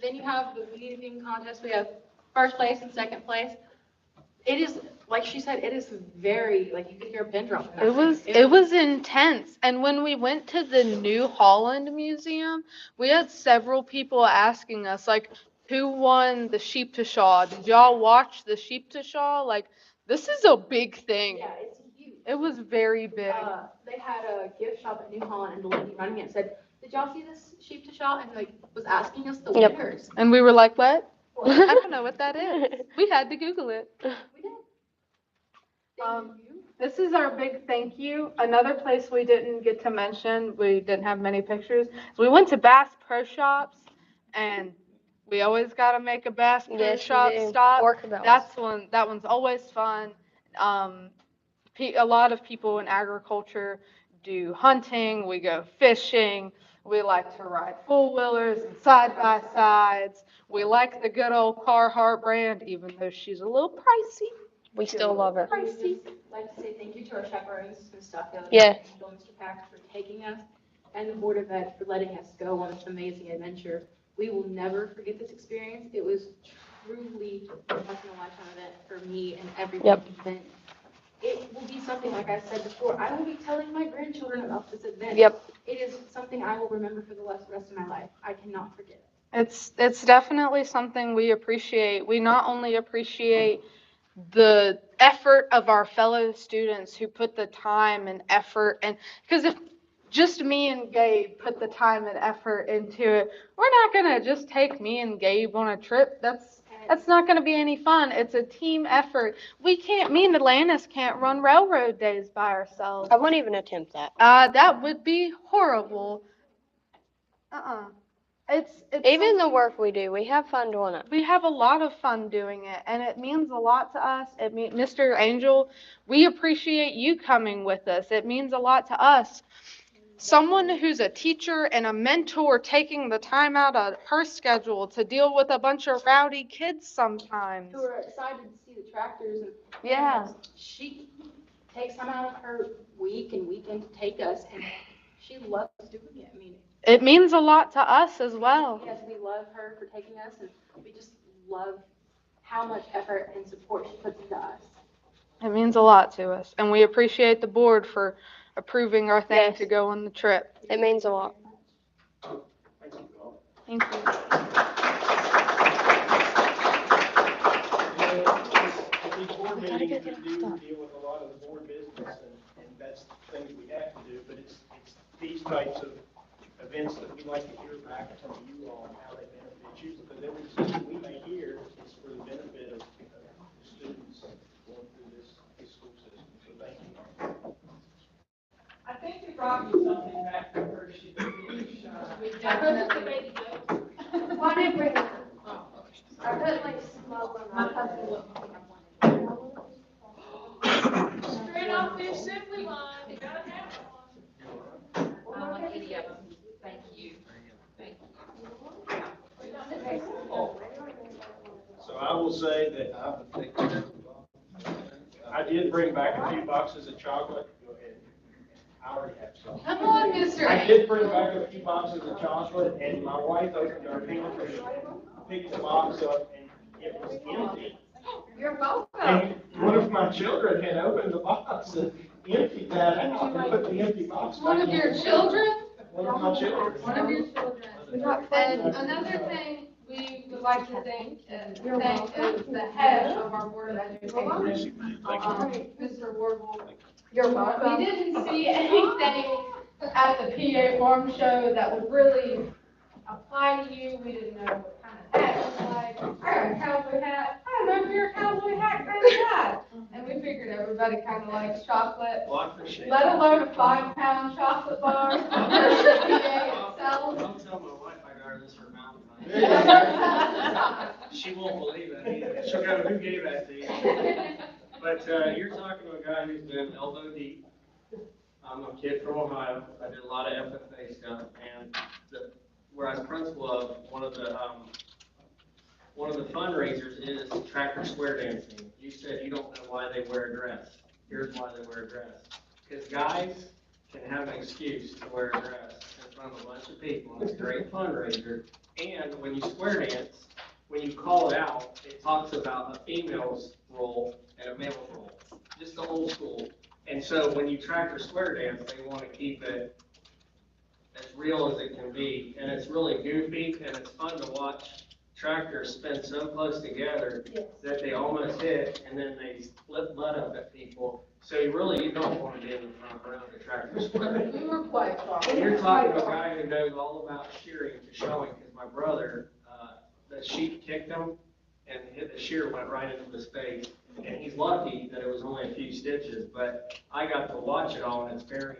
Then you have the Bonita Theme contest. We have first place and second place. It is, like she said, it is very, like you could hear a pin drop. in that thing. It was intense. And when we went to the New Holland Museum, we had several people asking us, like, who won the Sheep to Shaw? Did y'all watch the Sheep to Shaw? Like, this is a big thing. Yeah, it's huge. It was very big. They had a gift shop at New Holland, and the lady running it said, "Did y'all see this sheep to shop?" And like was asking us the Yep. winners. And we were like, what? Well, I don't know what that is. We had to Google it. we did. Thank you. This is our big thank you. Another place we didn't get to mention, we didn't have many pictures. We went to Bass Pro Shops, and we always got to make a Bass Pro Yes, Shop you do. stop. Or Cabela's. That one's always fun. A lot of people in agriculture do hunting. We go fishing. We like to ride four-wheelers and side-by-sides. We like the good old Carhartt brand, even though she's a little pricey. We still love her. I would just like to say thank you to our chaperones and stuff. Yeah. Mr. Pax for taking us, and the Board of Ed for letting us go on this amazing adventure. We will never forget this experience. It was truly a once-in-a-lifetime event for me and everyone. Yep. event. It will be something, like I said before, I will be telling my grandchildren about this event. Yep. It is something I will remember for the rest of my life. I cannot forget it. It's definitely something we appreciate. We not only appreciate the effort of our fellow students who put the time and effort, and because if just me and Gabe put the time and effort into it, we're not gonna just take me and Gabe on a trip. That's not gonna be any fun. It's a team effort. Me and Atlantis can't run railroad days by ourselves. I wouldn't even attempt that. That would be horrible. It's Even the work we do, we have fun doing it. we have a lot of fun doing it, and it means a lot to us. Mr. Angel, we appreciate you coming with us. It means a lot to us. Someone who's a teacher and a mentor taking the time out of her schedule to deal with a bunch of rowdy kids sometimes. Who are excited to see the tractors and. Yeah. She takes time out of her week and weekend to take us, and she loves doing it. I mean, It means a lot to us as well. yes, we love her for taking us, and we just love how much effort and support she puts into us. It means a lot to us, and we appreciate the board for approving our thing Yes. to go on the trip. It means a lot. Thank you. At these board meetings, we do deal with a lot of the board business, and that's things we have to do, but it's these types of events that we like to hear back from you all and how they benefit you, because every decision we may hear is for the benefit of students going through this school system, so thank you. I think we brought you something back from her. She gave you a shot. Why did we? Oh, okay. I put like smoke on My husband will. Straight off the assembly line, you gotta have one. I like any of them. Thank you. Thank you. So I will say that I did bring back a few boxes of chocolate. Go ahead. I already have some. Come on, Mr. I did bring back a few boxes of chocolate, and my wife opened our pantry, picked the box up, and it was empty. You're welcome. And one of my children had opened the box and emptied that out and put the empty box back One of in. your children? One of my children. One of your children. And another thing we would like to thank is the head of our Board of Education, Mr. Wardle. You're welcome. We didn't see anything at the PA Farm Show that would really apply to you. We didn't know what kind of hat you like. I got a cowboy hat. I don't know if you're a cowboy hat kind of guy. And we figured everybody kind of likes chocolate, Well, I appreciate let it. alone a 5-pound chocolate bar versus PA itself. Don't tell my wife I got her this for Valentine's. She won't believe it either. She'll go, who gave that to you? But, you're talking to a guy who's been elbow deep. I'm a kid from Ohio. I did a lot of FFA stuff, and where I was principal of, one of the fundraisers is tractor square dancing. You said you don't know why they wear a dress. Here's why they wear a dress. Because guys can have an excuse to wear a dress in front of a bunch of people, and it's a great fundraiser. And when you square dance, when you call it out, it talks about a female's role and a male's role, just the old school. And so when you tractor square dance, they want to keep it as real as it can be, and it's really goofy, and it's fun to watch tractors spin so close together that they almost hit, and then they flip butt up at people. So you don't want to be in the front row of the tractor square. We were quite shocked. And you're talking to a guy who knows all about shearing to showing, because my brother, the sheep kicked him, and the shear went right into his face. And he's lucky that it was only a few stitches, but I got to watch it all, and it's very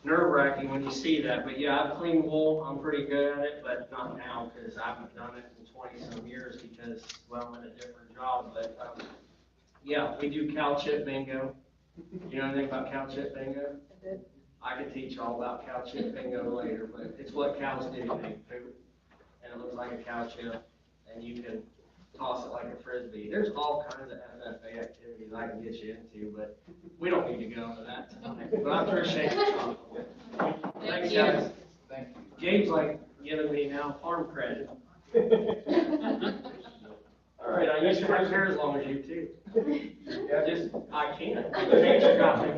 nerve-wracking when you see that. But yeah, I've cleaned wool. I'm pretty good at it, but not now, because I haven't done it in 20-some years because, well, I'm in a different job. But, yeah, we do cow chip bingo. You know anything about cow chip bingo? I can teach you all about cow chip bingo later, but it's what cows do. They poop, and it looks like a cow chip, and you can toss it like a frisbee. There's all kinds of FFA activities I can get you into, but we don't need to go into that tonight. But I appreciate the compliment. Thanks, guys. Thank you. Gabe's like giving me now farm credit. All right, I used to have hair as long as you too. Yeah, I can't. Nature got me.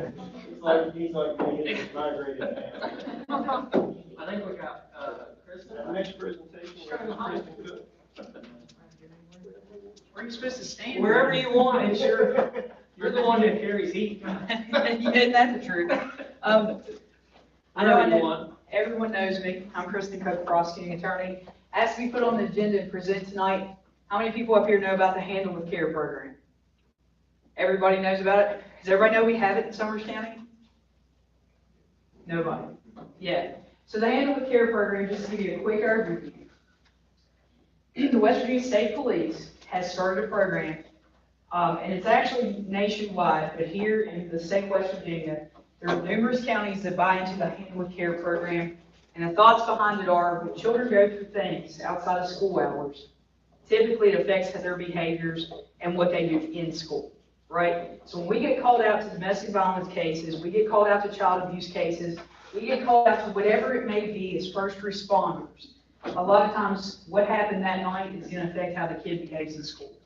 he's like me, he's migrated now. I think we got, Kristen. Next presentation, we have Kristen Cook. are you supposed to stand? Wherever you want, it's you're the one that carries heat. Isn't that the truth? I Wherever you know want. everyone knows me. I'm Kristen Cook, prosecuting attorney. Asked to be put on the agenda and present tonight. How many people up here know about the Handle with Care program? Everybody knows about it? Does everybody know we have it in Summers County? Nobody. Yeah. So the Handle with Care program, just to give you a quick overview. The West Virginia State Police has started a program, and it's actually nationwide, but here in the state of West Virginia, there are numerous counties that buy into the Handle with Care program, and the thoughts behind it are when children go through things outside of school hours, typically it affects their behaviors and what they do in school, right? So when we get called out to domestic violence cases, we get called out to child abuse cases, we get called out to whatever it may be as first responders. A lot of times, what happened that night is going to affect how the kid behaves in school.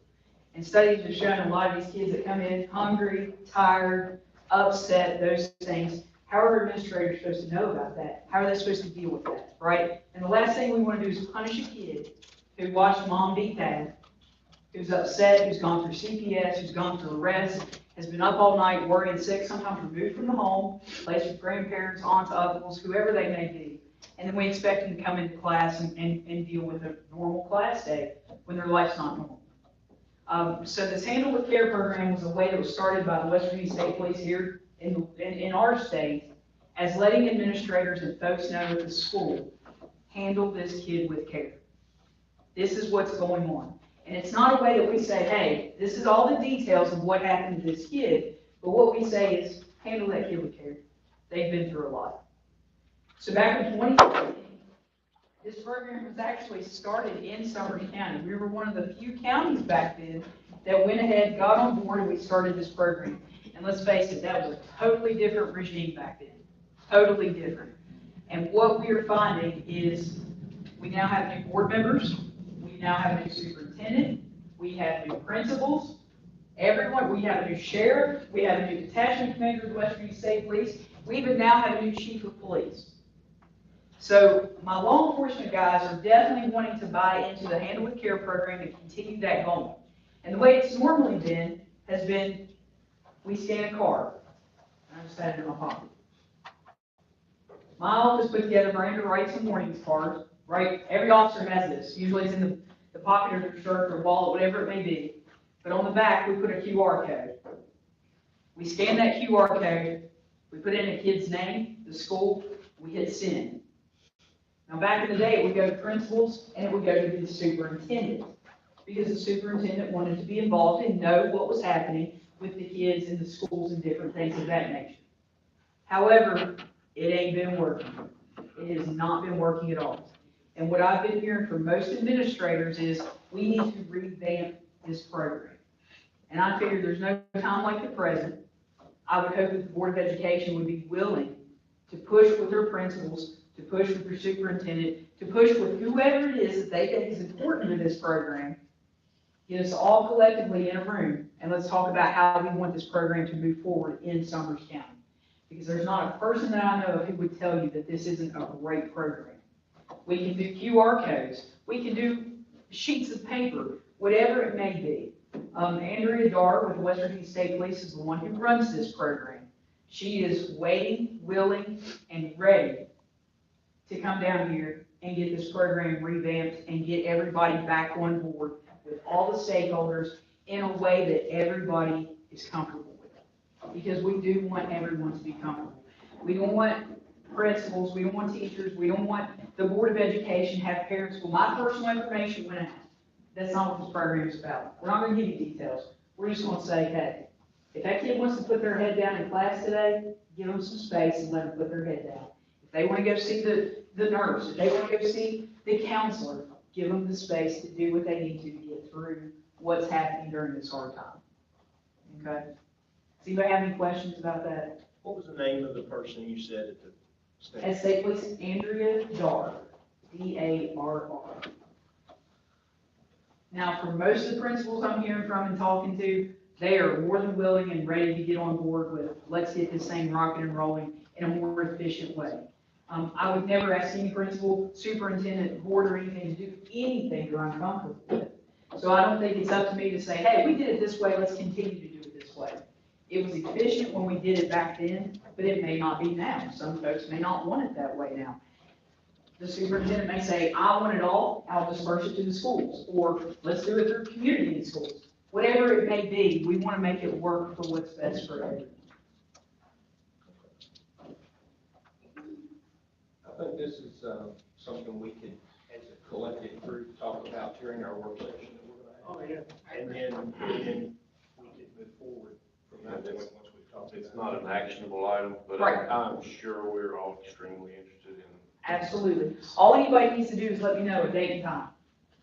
And studies have shown a lot of these kids that come in hungry, tired, upset, those things. How are administrators supposed to know about that? How are they supposed to deal with that, right? And the last thing we want to do is punish a kid who watched mom beat dad, who's upset, who's gone through CPS, who's gone through arrest, has been up all night, worried, sick, sometimes removed from the home, placed with grandparents, aunts, uncles, whoever they may be. And then we expect them to come into class and deal with a normal class day when their life's not normal. So this Handle with Care program was a way that was started by the West Virginia State Police here in our state as letting administrators and folks know at the school, handle this kid with care. This is what's going on. And it's not a way that we say, hey, this is all the details of what happened to this kid, but what we say is, handle that kid with care. They've been through a lot. So back in 2015, this program was actually started in Summers County. We were one of the few counties back then that went ahead, got on board, and we started this program. And let's face it, that was a totally different regime back then. Totally different. And what we are finding is we now have new board members, we now have a new superintendent, we have new principals, everyone, we have a new sheriff, we have a new detachment commander of the West Virginia State Police, we even now have a new chief of police. So my law enforcement guys are definitely wanting to buy into the Handle with Care program and continue that going. And the way it's normally been, has been, we scan a card. I just had it in my pocket. My office put together Miranda rights and warnings cards, right? Every officer has this. Usually it's in the pocket of their shirt or wallet, whatever it may be. But on the back, we put a QR code. We scan that QR code, we put in a kid's name, the school, we hit send. Now back in the day, it would go to principals and it would go to the superintendent because the superintendent wanted to be involved and know what was happening with the kids in the schools and different things of that nature. However, it ain't been working. It has not been working at all. And what I've been hearing from most administrators is we need to revamp this program. And I figure there's no time like the present. I would hope that the Board of Education would be willing to push with their principals, to push with their superintendent, to push with whoever it is that they think is important to this program. Get us all collectively in a room and let's talk about how we want this program to move forward in Summers County. Because there's not a person that I know of who would tell you that this isn't a great program. We can do QR codes. We can do sheets of paper, whatever it may be. Andrea Dar with the West Virginia State Police is the one who runs this program. She is waiting, willing, and ready to come down here and get this program revamped and get everybody back on board with all the stakeholders in a way that everybody is comfortable with. Because we do want everyone to be comfortable. We don't want principals, we don't want teachers, we don't want the Board of Education have parents. Well, my personal information went out. That's not what this program is about. We're not going to give you details. We're just going to say, hey, if that kid wants to put their head down in class today, give them some space and let them put their head down. If they want to go see the nurse, if they want to go see the counselor, give them the space to do what they need to get through what's happening during this hard time. Okay? Does anybody have any questions about that? What was the name of the person you said at the state? At State Police, Andrea Dar, D-A-R-R. Now, for most of the principals I'm hearing from and talking to, they are more than willing and ready to get on board with, let's get this thing rocking and rolling in a more efficient way. I would never ask any principal, superintendent, board, or anything to do anything they're uncomfortable with. So I don't think it's up to me to say, hey, we did it this way, let's continue to do it this way. It was efficient when we did it back then, but it may not be now. Some folks may not want it that way now. The superintendent may say, I want it all, I'll disperse it to the schools, or let's do it through community in schools. Whatever it may be, we want to make it work for what's best for everyone. I think this is something we could, as a collective group, talk about during our work session that we're going to have. And then we could move forward from that point once we've talked about it. It's not an actionable item, but Right. I'm sure we're all extremely interested in. Absolutely. All anybody needs to do is let me know a date and time,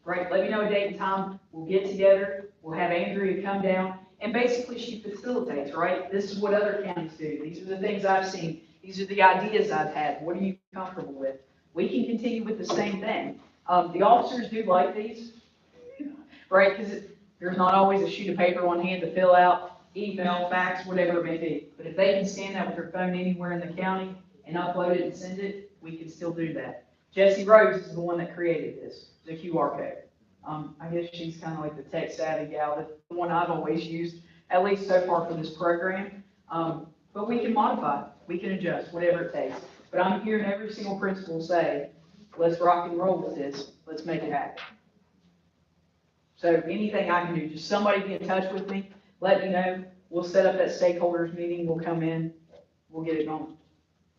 right? Let me know a date and time. We'll get together. We'll have Andrea come down, and basically she facilitates, right? This is what other counties do. These are the things I've seen. These are the ideas I've had. What are you comfortable with? We can continue with the same thing. The officers do like these, right? Because there's not always a sheet of paper on hand to fill out, email, fax, whatever it may be. But if they can scan that with their phone anywhere in the county and upload it and send it, we can still do that. Jessie Rhodes is the one that created this, the QR code. I guess she's kind of like the tech savvy gal, that's the one I've always used, at least so far for this program. But we can modify, we can adjust, whatever it takes. But I'm hearing every single principal say, let's rock and roll with this, let's make it happen. So anything I can do, just somebody get in touch with me, let me know, we'll set up that stakeholders meeting, we'll come in, we'll get it going.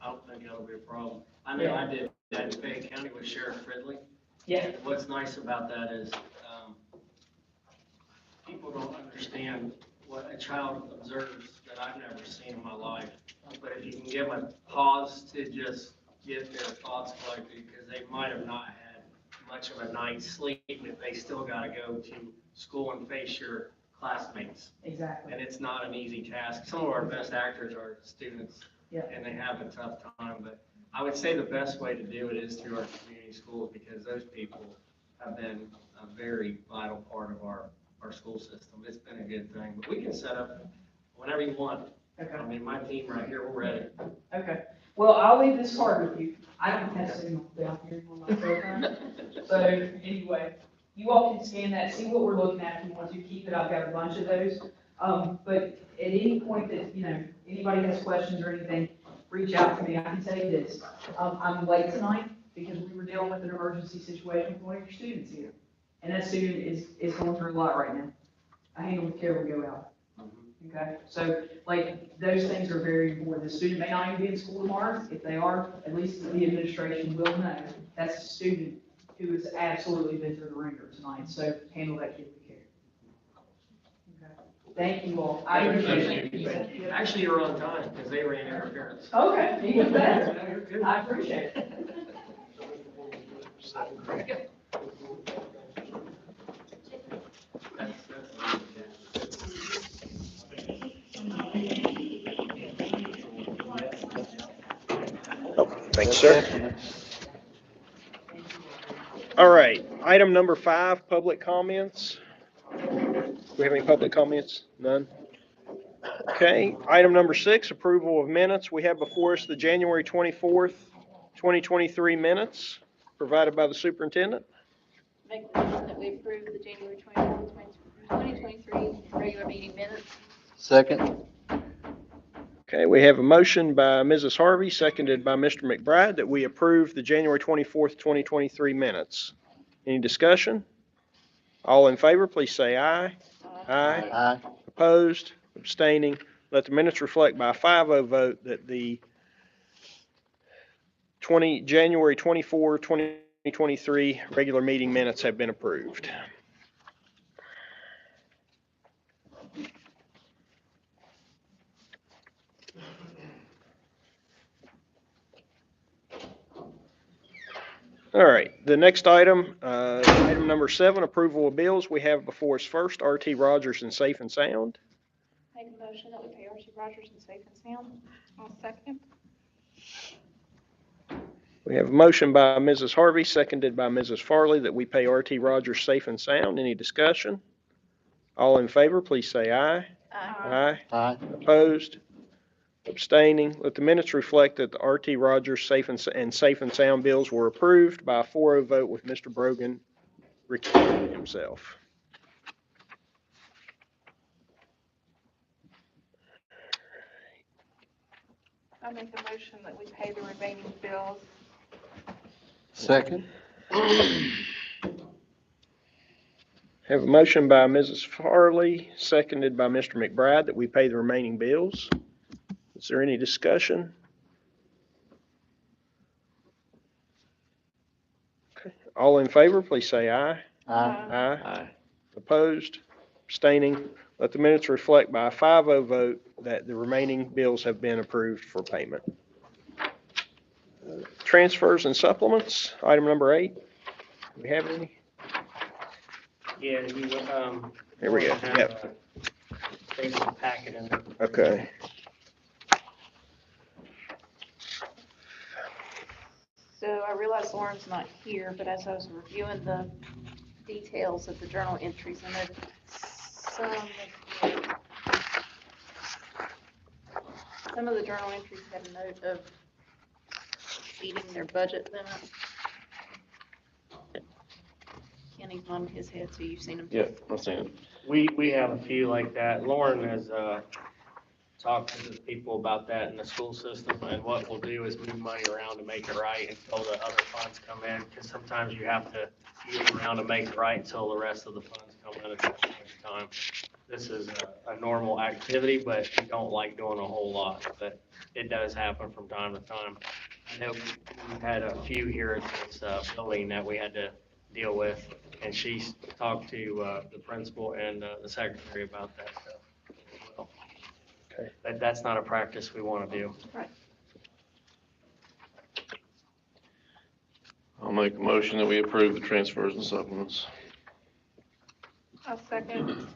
I don't think that'll be a problem. I know I did that in Fayette County with Sheriff Fridley. Yeah. What's nice about that is, people don't understand what a child observes that I've never seen in my life. But if you can give them a pause to just get their thoughts collected, because they might have not had much of a night's sleep, if they still gotta go to school and face your classmates. Exactly. And it's not an easy task. Some of our best actors are students. Yeah. And they have a tough time, but I would say the best way to do it is through our community schools, because those people have been a very vital part of our school system. It's been a good thing, but we can set up whenever you want. Okay. I mean, my team right here, we're ready. Okay. Well, I'll leave this card with you. I don't have signal down here on my phone. So anyway, you all can scan that, see what we're looking at. If you want to keep it, I've got a bunch of those. But at any point that, anybody has questions or anything, reach out to me. I can tell you this. I'm late tonight because we were dealing with an emergency situation with one of your students here. And that student is going through a lot right now. A handle with care will go out. Okay? So, those things are very important. The student may not even be in school tomorrow. If they are, at least the administration will know that's a student who has absolutely been through the ringer tonight. So, handle that kid with care. Okay? Thank you all. I appreciate it. Actually, you're on time because they ran interference. Okay, even better. I appreciate it. Thanks, sir. All right, item number 5, public comments. Do we have any public comments? None? Okay, item number 6, approval of minutes. We have before us the January 24th, 2023 minutes provided by the superintendent. Make a motion that we approve the January 24th, 2023 regular meeting minutes. Second. Okay, we have a motion by Mrs. Harvey, seconded by Mr. McBride, that we approve the January 24th, 2023 minutes. Any discussion? All in favor, please say aye. Aye. Aye. Opposed, abstaining. Let the minutes reflect by a 5-0 vote that the January 24, 2023 regular meeting minutes have been approved. All right, the next item, item number 7, approval of bills. We have before us first R.T. Rogers and Safe and Sound. Make a motion that we pay R.T. Rogers and Safe and Sound. I'll second. We have a motion by Mrs. Harvey, seconded by Mrs. Farley, that we pay R.T. Rogers Safe and Sound. Any discussion? All in favor, please say aye. Aye. Aye. Aye. Opposed? Abstaining. Let the minutes reflect that the R.T. Rogers Safe and Safe and Sound bills were approved by a 4-0 vote with Mr. Brogan recusing himself. I make a motion that we pay the remaining bills. Second. Have a motion by Mrs. Farley, seconded by Mr. McBride, that we pay the remaining bills. Is there any discussion? Okay. All in favor, please say aye. Aye. Aye. Opposed? Abstaining? Let the minutes reflect by a 5-0 vote that the remaining bills have been approved for payment. Transfers and supplements, item number 8. Do we have any? Yeah, Here we go. Yep. basic packet in there. Okay. So I realize Lauren's not here, but as I was reviewing the details of the journal entries, I know some of the journal entries had a note of exceeding their budget limit. Kenny's nodding his head, so you've seen them. Yeah, I've seen it. We have a few like that. Lauren has, talked to the people about that in the school system, and what we'll do is move money around to make it right until the other funds come in, because sometimes you have to move around to make it right until the rest of the funds come in at the same time. This is a normal activity, but we don't like doing a whole lot, but it does happen from time to time. I know we had a few here at this building that we had to deal with, and she's talked to the principal and the secretary about that stuff as well. Okay. But that's not a practice we want to do. Right. I'll make a motion that we approve the transfers and supplements. I'll second.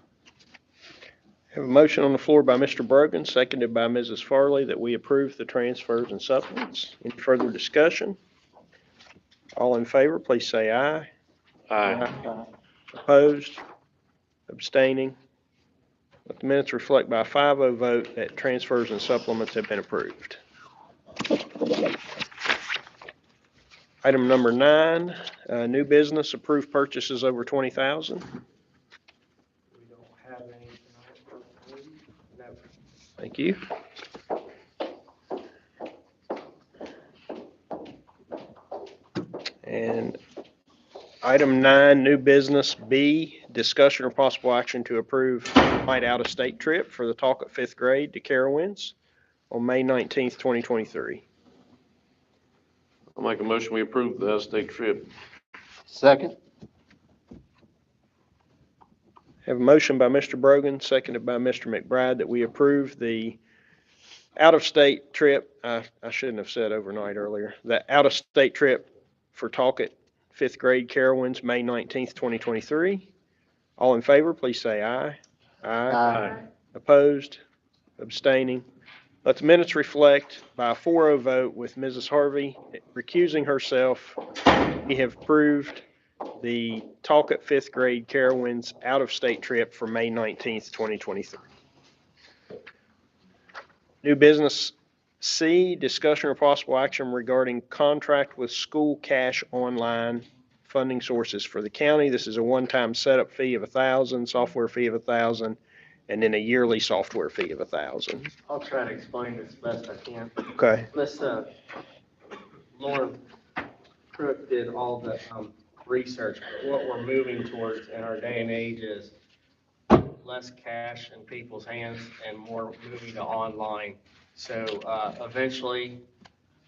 Have a motion on the floor by Mr. Brogan, seconded by Mrs. Farley, that we approve the transfers and supplements. Any further discussion? All in favor, please say aye. Aye. Opposed? Abstaining? Let the minutes reflect by a 5-0 vote that transfers and supplements have been approved. Item number 9, new business, approved purchases over $20,000. We don't have any tonight. No. Thank you. And item 9, new business B, discussion or possible action to approve flight out-of-state trip for the Talk at 5th grade to Carowinds on May 19th, 2023. I'll make a motion, we approve the out-of-state trip. Second. Have a motion by Mr. Brogan, seconded by Mr. McBride, that we approve the out-of-state trip. I shouldn't have said overnight earlier. The out-of-state trip for Talk at 5th grade Carowinds, May 19th, 2023. All in favor, please say aye. Aye. Opposed? Abstaining? Let the minutes reflect by a 4-0 vote with Mrs. Harvey recusing herself. We have approved the Talk at 5th grade Carowinds out-of-state trip for May 19th, 2023. New business C, discussion or possible action regarding contract with School Cash Online funding sources for the county. This is a one-time setup fee of $1,000, software fee of $1,000, and then a yearly software fee of $1,000. I'll try to explain this best I can. Okay. This, Lauren Crook did all the research. What we're moving towards in our day and age is less cash in people's hands and more moving to online. So eventually,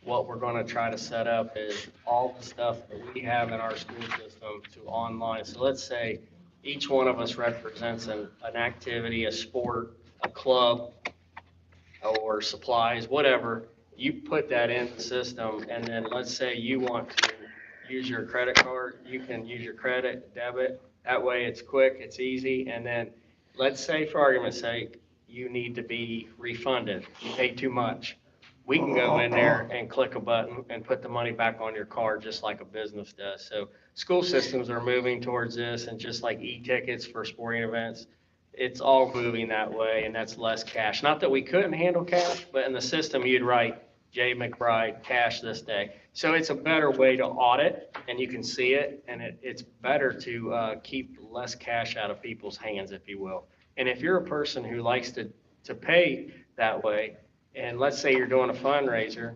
what we're going to try to set up is all the stuff that we have in our school system to online. So let's say each one of us represents an activity, a sport, a club, or supplies, whatever. You put that in the system, and then let's say you want to use your credit card, you can use your credit, debit. That way it's quick, it's easy, and then let's say, for argument's sake, you need to be refunded. You paid too much. We can go in there and click a button and put the money back on your card just like a business does. So school systems are moving towards this, and just like e-tickets for sporting events, it's all moving that way, and that's less cash. Not that we couldn't handle cash, but in the system you'd write J. McBride, cash this day. So it's a better way to audit, and you can see it, and it's better to keep less cash out of people's hands, if you will. And if you're a person who likes to pay that way, And let's say you're doing a fundraiser,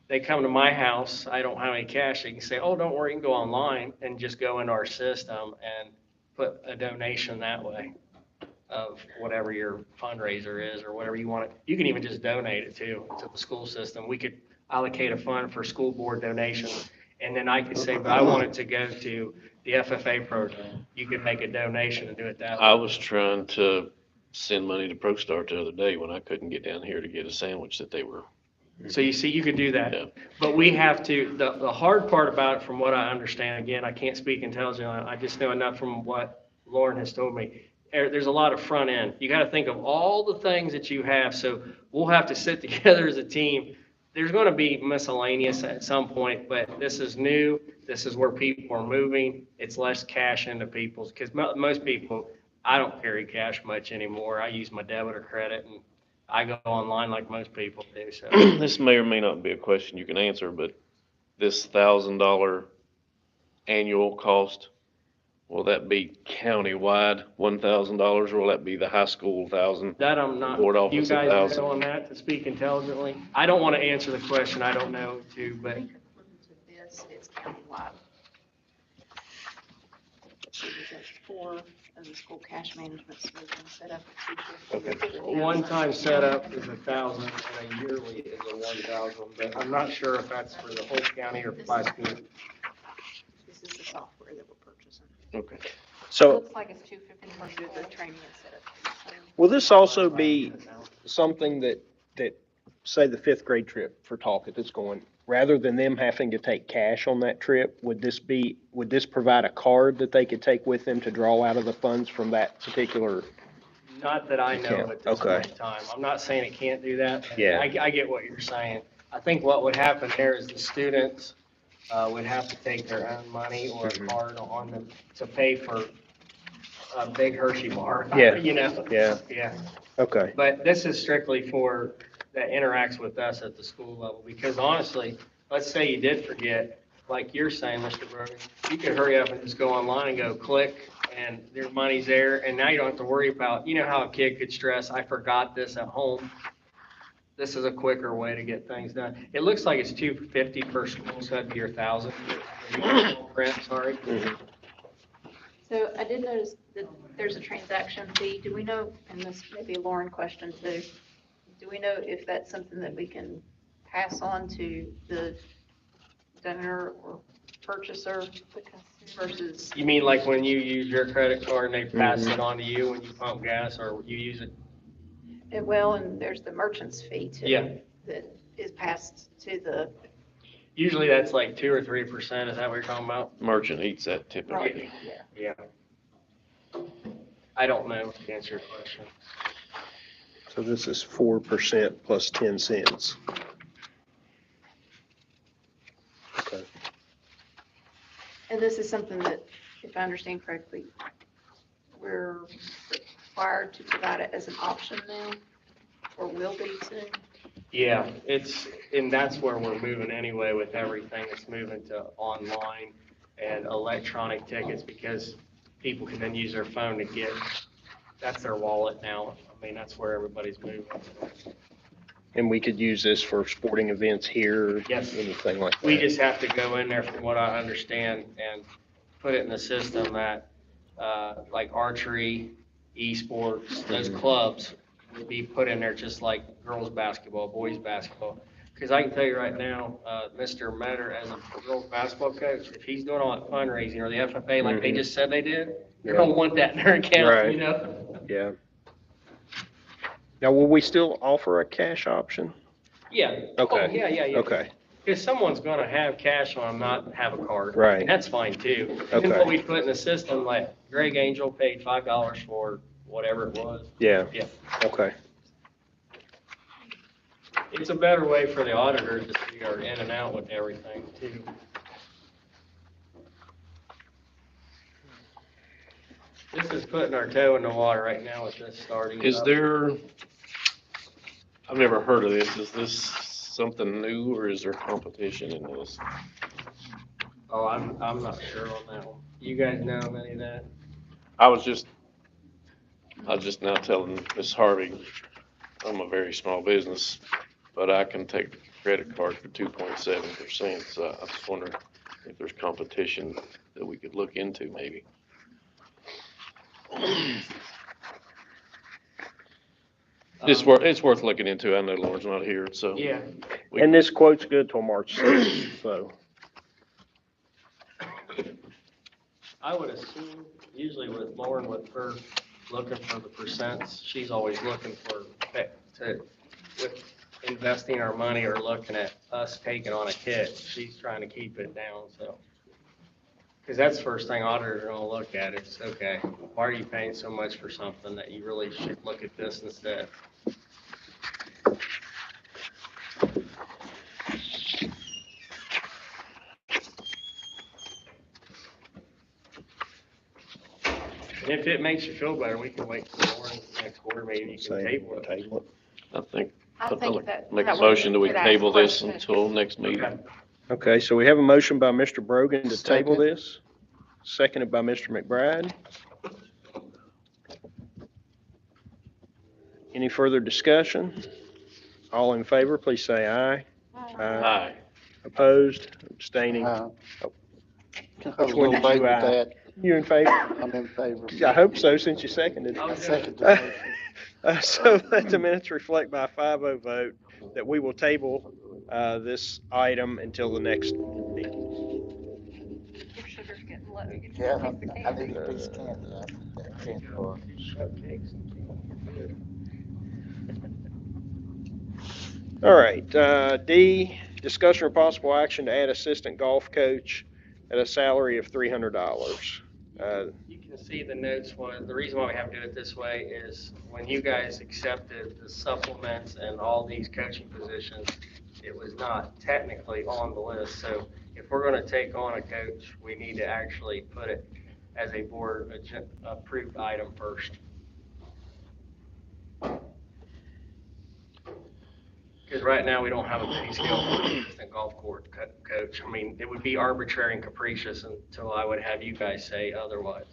they come to my house, I don't have any cash, they can say, oh, don't worry, you can go online and just go into our system and put a donation that way of whatever your fundraiser is or whatever you want. You can even just donate it to the school system. We could allocate a fund for school board donations, and then I could say, but I want it to go to the FFA program. You could make a donation and do it that way. I was trying to send money to ProStar the other day when I couldn't get down here to get a sandwich that they were. So you see, you could do Yeah. that. But we have to, the hard part about it, from what I understand, again, I can't speak intelligently, I just know enough from what Lauren has told me. There's a lot of front end. You got to think of all the things that you have. So we'll have to sit together as a team. There's going to be miscellaneous at some point, but this is new. This is where people are moving. It's less cash into people's, because most people, I don't carry cash much anymore. I use my debit or credit, and I go online like most people do. So This may or may not be a question you can answer, but this $1,000 annual cost, will that be countywide, $1,000, or will that be the high school 1,000? that I'm not, Board you office guys 1,000. know on that to speak intelligently. I don't want to answer the question. I don't know too, I but think according to this, it's countywide. So there's four of the school cash management solutions set up at $250. one-time setup is 1,000 and a yearly is a 1,000. But I'm not sure if that's for the whole county or by school. This is the software that we're purchasing. Okay. It So looks like it's $250 per school, the training and setup. will this also be something that, say the fifth grade trip for Talcott that's going, rather than them having to take cash on that trip, would this provide a card that they could take with them to draw out of the funds from that particular? Not that I know Okay, at this okay. point in time. I'm not saying it can't do that. Yeah. I get what you're saying. I think what would happen there is the students would have to take their own money or a card on them to pay for a big Hershey bar. Yeah. You know? Yeah, Yeah. okay. But this is strictly for, that interacts with us at the school level. Because honestly, let's say you did forget, like you're saying, Mr. Brogan, you could hurry up and just go online and go click, and their money's there, and now you don't have to worry about, you know how a kid could stress, I forgot this at home. This is a quicker way to get things done. It looks like it's $250 per school, so that'd be your 1,000. Sorry. So I did notice that there's a transaction fee. Do we know, and this may be a Lauren question too, do we know if that's something that we can pass on to the donor or purchaser versus? You mean like when you use your credit card and they pass it on to you when you pump gas, or you use it? Well, and there's the merchant's fee too. Yeah. That is passed to the, Usually that's like 2 or 3%. Is that what you're talking about? Merchant eats that typically. right, yeah. Yeah. I don't know to answer your question. So this is 4% plus 10 cents. Okay. And this is something that, if I understand correctly, we're required to provide it as an option now, or will be soon? Yeah, and that's where we're moving anyway with everything. It's moving to online and electronic tickets because people can then use their phone to get, that's their wallet now. I mean, that's where everybody's moving. And we could use this for sporting events here? Yes. Anything like that? We just have to go in there, from what I understand, and put it in the system that, like archery, esports, those clubs would be put in there just like girls' basketball, boys' basketball. Because I can tell you right now, Mr. Metter, as a girls' basketball coach, if he's doing all that fundraising, or the FFA, like they just said they did, you're gonna want that in their account, Right. you know? Yeah. Now, will we still offer a cash option? Yeah. Okay. Oh, yeah. Okay, Because someone's gonna have cash on them, not have a card. Right. And that's fine too. And then Okay. what we put in the system, like Greg Angel paid $5 for whatever it was. yeah. Yeah. Okay. It's a better way for the auditors to see our in and out with everything too. This is putting our toe in the water right now with this starting. Is up. there, I've never heard of this. Is this something new or is there competition in this? Oh, I'm not sure on that one. You guys know of any of that? I was just now telling Ms. Harvey, I'm a very small business, but I can take a credit card for 2.7%. So I just wonder if there's competition that we could look into maybe. It's worth looking into. I know Lauren's not here, so. Yeah. And this quote's good till March 6th, so. I would assume, usually with Lauren, with her looking for the percents, she's always looking for, with investing our money or looking at us taking on a hit, she's trying to keep it down, so. Because that's the first thing auditors are gonna look at, it's, okay, why are you paying so much for something that you really should look at this instead? And if it makes you feel better, we can wait till Lauren's next board meeting, you can table it. I think, I I'd think like that. to make a that would be motion that we good to ask table this questions. until next meeting. Okay, so we have a motion by Mr. Brogan to table Second. this, seconded by Mr. McBride. Any further discussion? All in favor, please say aye. Aye. Opposed, abstaining. I Which was one gonna did vote you, with that. You in favor? I'm in favor. I hope so, since you seconded. I second the motion. So let the minutes reflect by a 5-0 vote that we will table this item until the next meeting. Your sugar's getting low. You can Yeah, taste the I candy. need a piece of candy. I need that candy bar. All right, D, discussion or possible action to add assistant golf coach at a salary of $300. You can see the notes, the reason why we have to do it this way is when you guys accepted the supplements and all these coaching positions, it was not technically on the list. So if we're gonna take on a coach, we need to actually put it as a board approved item first. Because right now, we don't have a pay scale for an assistant golf court coach. I mean, it would be arbitrary and capricious until I would have you guys say otherwise.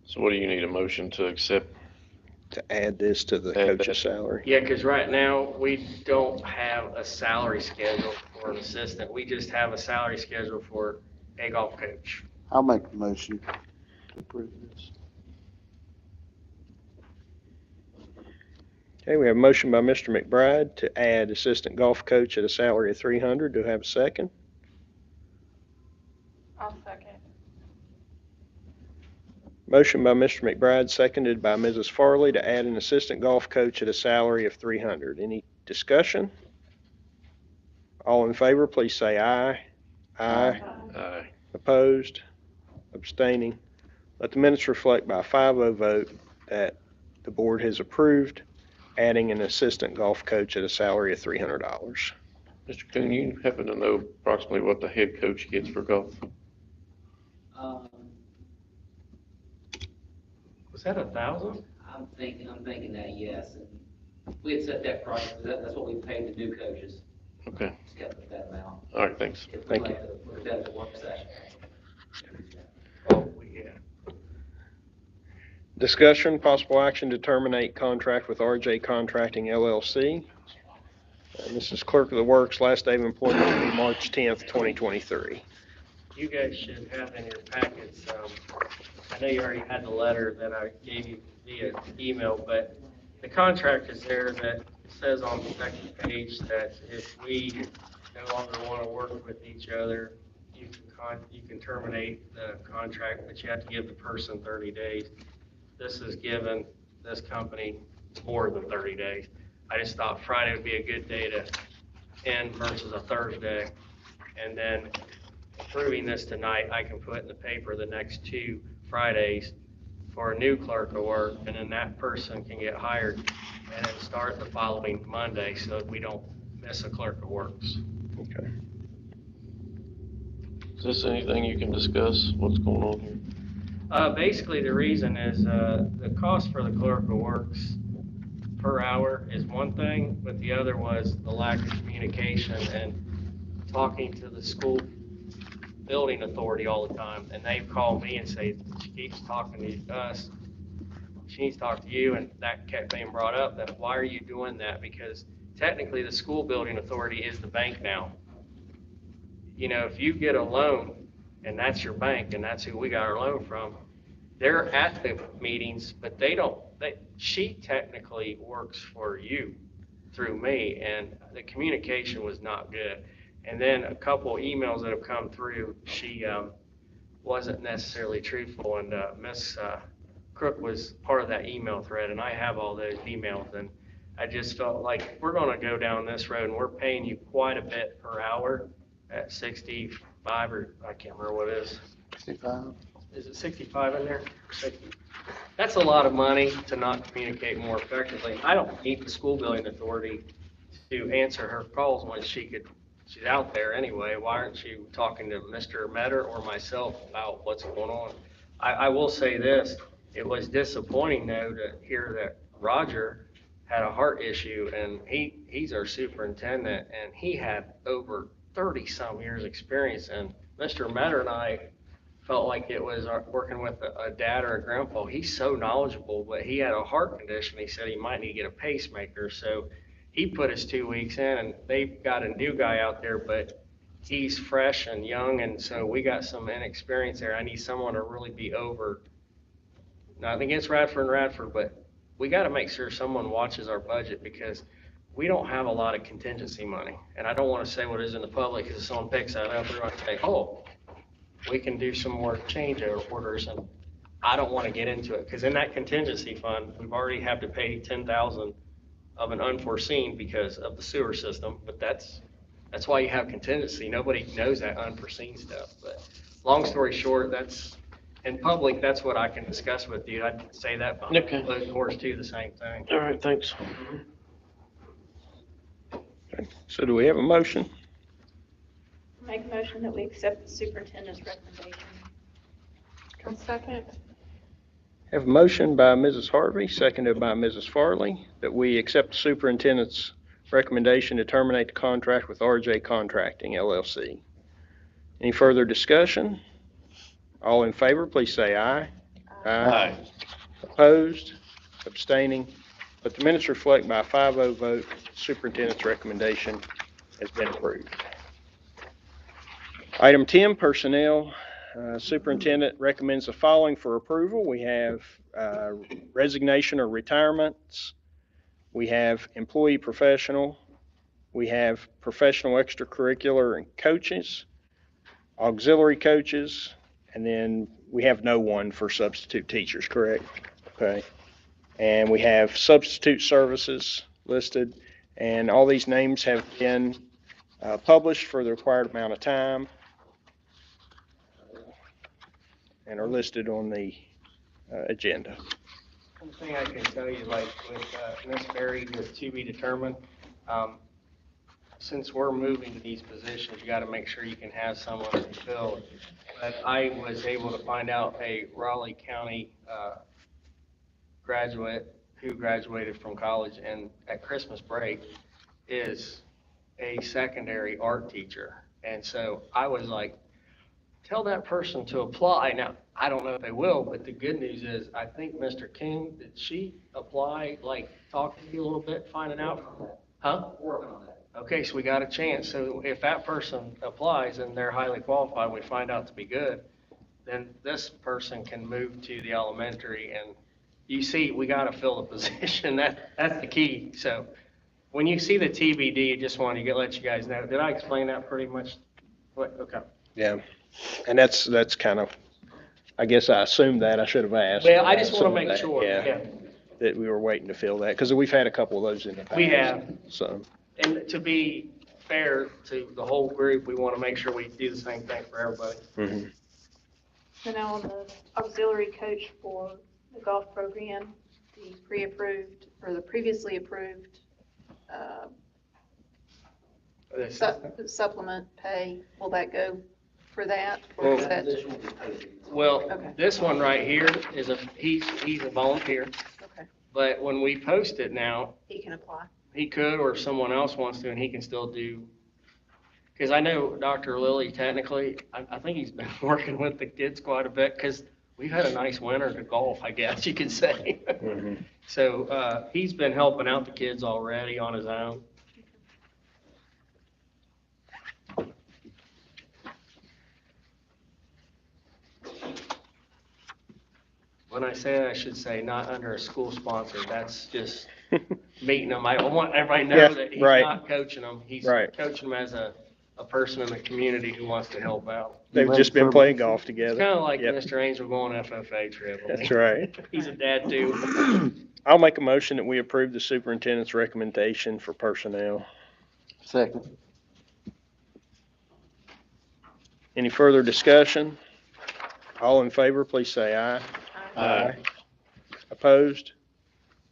So what do you need, a motion to accept? To add this to the Add coach's that. salary. Yeah, because right now, we don't have a salary schedule for an assistant. We just have a salary schedule for a golf coach. I'll make the motion to approve this. Okay, we have a motion by Mr. McBride to add assistant golf coach at a salary of $300. Do I have a second? I'll second. Motion by Mr. McBride, seconded by Mrs. Farley to add an assistant golf coach at a salary of $300. Any discussion? All in favor, please say aye. Aye. Aye. Opposed? Abstaining? Let the minutes reflect by a 5-0 vote that the board has approved adding an assistant golf coach at a salary of $300. Mr. Coon, you happen to know approximately what the head coach gets for golf? Was that 1,000? I'm thinking that, yes. And we had set that price, that's what we paid the new coaches. Okay. Just got to put that amount. All right, thanks. If we'd Thank like to put that as a work session. Oh, yeah. Discussion, possible action to terminate contract with RJ Contracting LLC. This is Clerk of the Works, last day of employment will be March 10th, 2023. You guys should have in your packets, I know you already had the letter that I gave you via email, but the contract is there that says on the second page that if we no longer want to work with each other, you can terminate the contract, but you have to give the person 30 days. This has given this company more than 30 days. I just thought Friday would be a good day to end versus a Thursday. And then approving this tonight, I can put in the paper the next 2 Fridays for a new clerk of work, and then that person can get hired and then start the following Monday so that we don't miss a clerk of works. Okay. Is this anything you can discuss? What's going on here? Basically, the reason is the cost for the clerk of works per hour is one thing, but the other was the lack of communication and talking to the school building authority all the time, and they call me and say, she keeps talking to us, she needs to talk to you, and that kept being brought up, that why are you doing that? Because technically, the school building authority is the bank now. You know, if you get a loan, and that's your bank, and that's who we got our loan from, they're at the meetings, but she technically works for you through me, and the communication was not good. And then a couple emails that have come through, she wasn't necessarily truthful, and Miss Crook was part of that email thread, and I have all those emails, and I just felt like we're gonna go down this road, and we're paying you quite a bit per hour at 65, or I can't remember what it is. 65. Is it 65 in there? 60. That's a lot of money to not communicate more effectively. I don't need the school building authority to answer her calls when she's out there anyway. Why aren't you talking to Mr. Metter or myself about what's going on? I will say this, it was disappointing though to hear that Roger had a heart issue, and he's our superintendent, and he had over 30-some years experience, and Mr. Metter and I felt like it was working with a dad or a grandpa. He's so knowledgeable, but he had a heart condition. He said he might need to get a pacemaker. So he put us 2 weeks in, and they've got a new guy out there, but he's fresh and young, and so we got some inexperience there. I need someone to really be over, nothing against Radford, but we got to make sure someone watches our budget, because we don't have a lot of contingency money. And I don't want to say what is in the public, because if someone picks that up, they're going to say, oh, we can do some more change orders, and I don't want to get into it, because in that contingency fund, we've already have to pay $10,000 of an unforeseen because of the sewer system, but that's why you have contingency. Nobody knows that unforeseen stuff. But long story short, that's in public, that's what I can discuss with you. I'd say that behind closed doors too, the same thing. All right, thanks. Okay. So do we have a motion? Make a motion that we accept the superintendent's recommendation. One second. Have a motion by Mrs. Harvey, seconded by Mrs. Farley, that we accept the superintendent's recommendation to terminate the contract with RJ Contracting LLC. Any further discussion? All in favor, please say aye. Aye. Opposed? Abstaining? Let the minutes reflect by a 5-0 vote, superintendent's recommendation has been approved. Item 10, personnel. Superintendent recommends the following for approval. We have resignation or retirements. We have employee professional. We have professional extracurricular and coaches, auxiliary coaches, and then we have no one for substitute teachers, correct? Okay. And we have substitute services listed, and all these names have been published for the required amount of time and are listed on the agenda. One thing I can tell you, like with Ms. Berry, with to be determined, since we're moving to these positions, you got to make sure you can have someone to fill. But I was able to find out a Raleigh County graduate who graduated from college and at Christmas break is a secondary art teacher. And so I was like, tell that person to apply. Now, I don't know if they will, but the good news is I think Mr. King, did she apply, like talk to you a little bit, finding out? Huh? Working on that. Okay, so we got a chance. So if that person applies and they're highly qualified, we find out to be good, then this person can move to the elementary. And you see, we got to fill the position. That's the key. So when you see the TBD, just wanted to let you guys know. Did I explain that pretty much? What? Okay. Yeah, and that's kind of, I guess I assumed that. I should have asked. Well, I just want to assumed make that, sure, yeah. that we were waiting to fill that, because we've had a couple of those in the past. We have. So, And to be fair to the whole group, we want to make sure we do the same thing for everybody. mhm. So now on the auxiliary coach for the golf program, the pre-approved, or the previously approved supplement pay, will that go for that? Or is that? Well, Okay. this one right here is he's a volunteer, Okay, but when we post it now, he can apply. he could, or if someone else wants to, and he can still do Because I know Dr. Lilly, technically, I think he's been working with the kids quite a bit, because we've had a nice winter to golf, I guess you could say. So, he's been helping out the kids already on his own. When I say that, I should say not under a school sponsor, that's just meeting them. I want everybody to Yeah, know that he's right. not coaching them. He's Right. coaching them as a person in the community who wants to help out. They've just been playing golf It's together. kind of like Yep. Mr. Angel going FFA trip. That's right. He's a dad too. I'll make a motion that we approve the superintendent's recommendation for personnel. Second. Any further discussion? All in favor, please say aye. Aye. Opposed?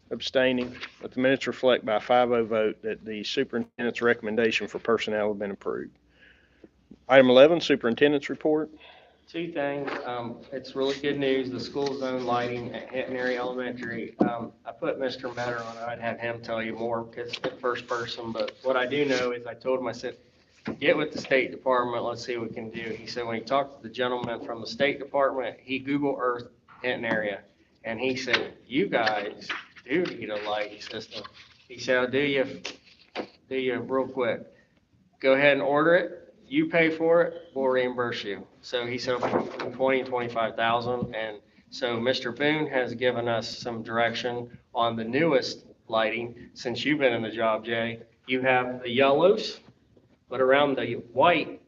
Abstaining? Let the minutes reflect by a 5-0 vote that the superintendent's recommendation for personnel have been approved. Item 11, superintendent's report. Two things. It's really good news. The school zone lighting at Hinton Area Elementary. I put Mr. Metter on it. I'd have him tell you more because it's first person. But what I do know is I told him, I said, get with the State Department. Let's see what we can do. He said when he talked to the gentleman from the State Department, he Google Earth Hinton area. And he said, you guys do need a lighting system. He said, I'll do you real quick. Go ahead and order it. You pay for it, we'll reimburse you. So he said between 20 and 25,000. And so Mr. Boone has given us some direction on the newest lighting. Since you've been in the job, Jay, you have the yellows, but around the white,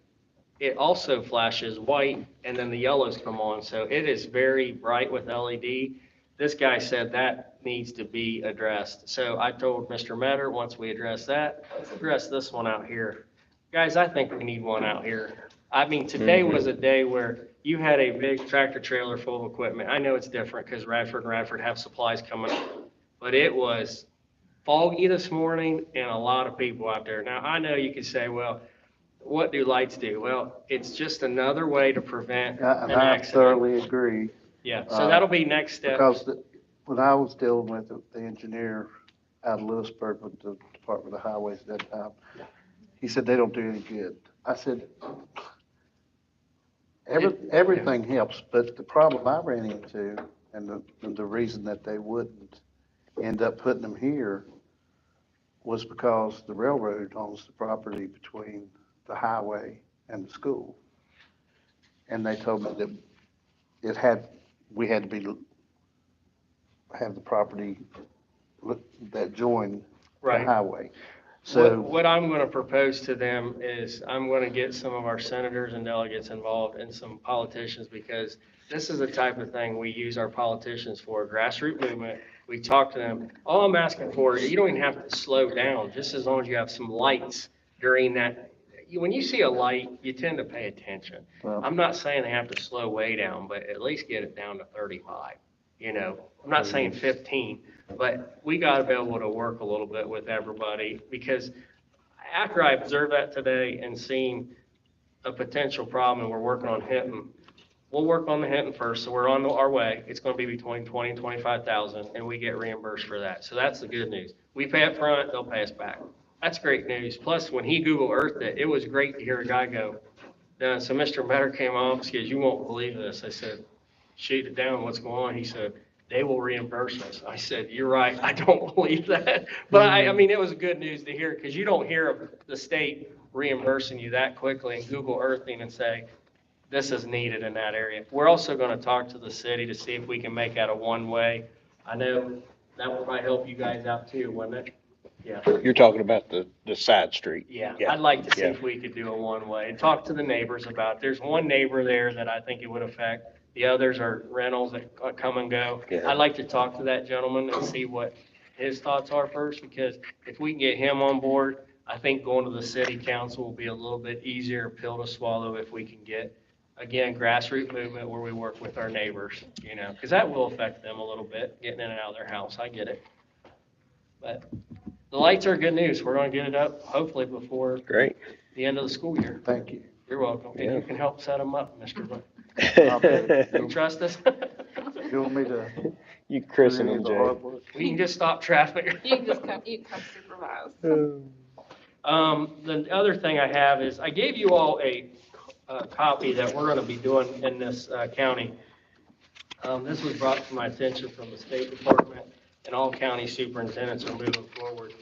it also flashes white and then the yellows come on. So it is very bright with LED. This guy said that needs to be addressed. So I told Mr. Metter, once we address that, let's address this one out here. Guys, I think we need one out here. I mean, today was a day where you had a big tractor trailer full of equipment. I know it's different because Radford and Radford have supplies coming up, but it was foggy this morning and a lot of people out there. Now, I know you could say, well, what do lights do? Well, it's just another way to prevent an And I accident. thoroughly agree. Yeah, so that'll be next step. Because when I was dealing with the engineer out of Lewisburg with the Department of Highways at that time, he said they don't do any good. I said, everything helps, but the problem I ran into, and the reason that they wouldn't end up putting them here was because the railroad owns the property between the highway and the school. And they told me that we had to have the property that joined the Right. highway. So, What I'm going to propose to them is I'm going to get some of our senators and delegates involved and some politicians, because this is the type of thing we use our politicians for, grassroots movement. We talk to them. All I'm asking for, you don't even have to slow down, just as long as you have some lights during that. When you see a light, you tend to pay attention. Well- I'm not saying they have to slow way down, but at least get it down to 35, I'm not saying 15. But we got to be able to work a little bit with everybody, because after I observed that today and seen a potential problem, and we're working on Hinton, we'll work on the Hinton first, so we're on our way. It's going to be between 20 and 25,000, and we get reimbursed for that. So that's the good news. We pay up front, they'll pay us back. That's great news. Plus, when he Google Earthed it was great to hear a guy go, so Mr. Metter came off and said, you won't believe this. I said, shoot it down, what's going on? He said, they will reimburse us. I said, you're right, I don't believe that. But I mean, it was good news to hear, because you don't hear of the state reimbursing you that quickly and Google Earthing and say, this is needed in that area. We're also going to talk to the city to see if we can make that a one-way. I know that would probably help you guys out too, wouldn't it? Yeah. You're talking about the side street. Yeah, Yeah. I'd like to see Yeah. if we could do a one-way and talk to the neighbors about, there's one neighbor there that I think it would affect. The others are rentals that come and go. Yeah. I'd like to talk to that gentleman and see what his thoughts are first, because if we can get him on board, I think going to the city council will be a little bit easier pill to swallow if we can get, again, grassroots movement where we work with our neighbors, because that will affect them a little bit, getting in and out of their house. I get it. But the lights are good news. We're going to get it up hopefully before Great. the end of the school year. thank you. You're welcome. And Yeah. you can help set them up, Mr. Buck. You trust us? You want me to You do christen any them, of the Jay. hard work? We can just stop traffic. You can come supervise. The other thing I have is I gave you all a copy that we're going to be doing in this county. This was brought to my attention from the State Department, and all county superintendents are moving forward.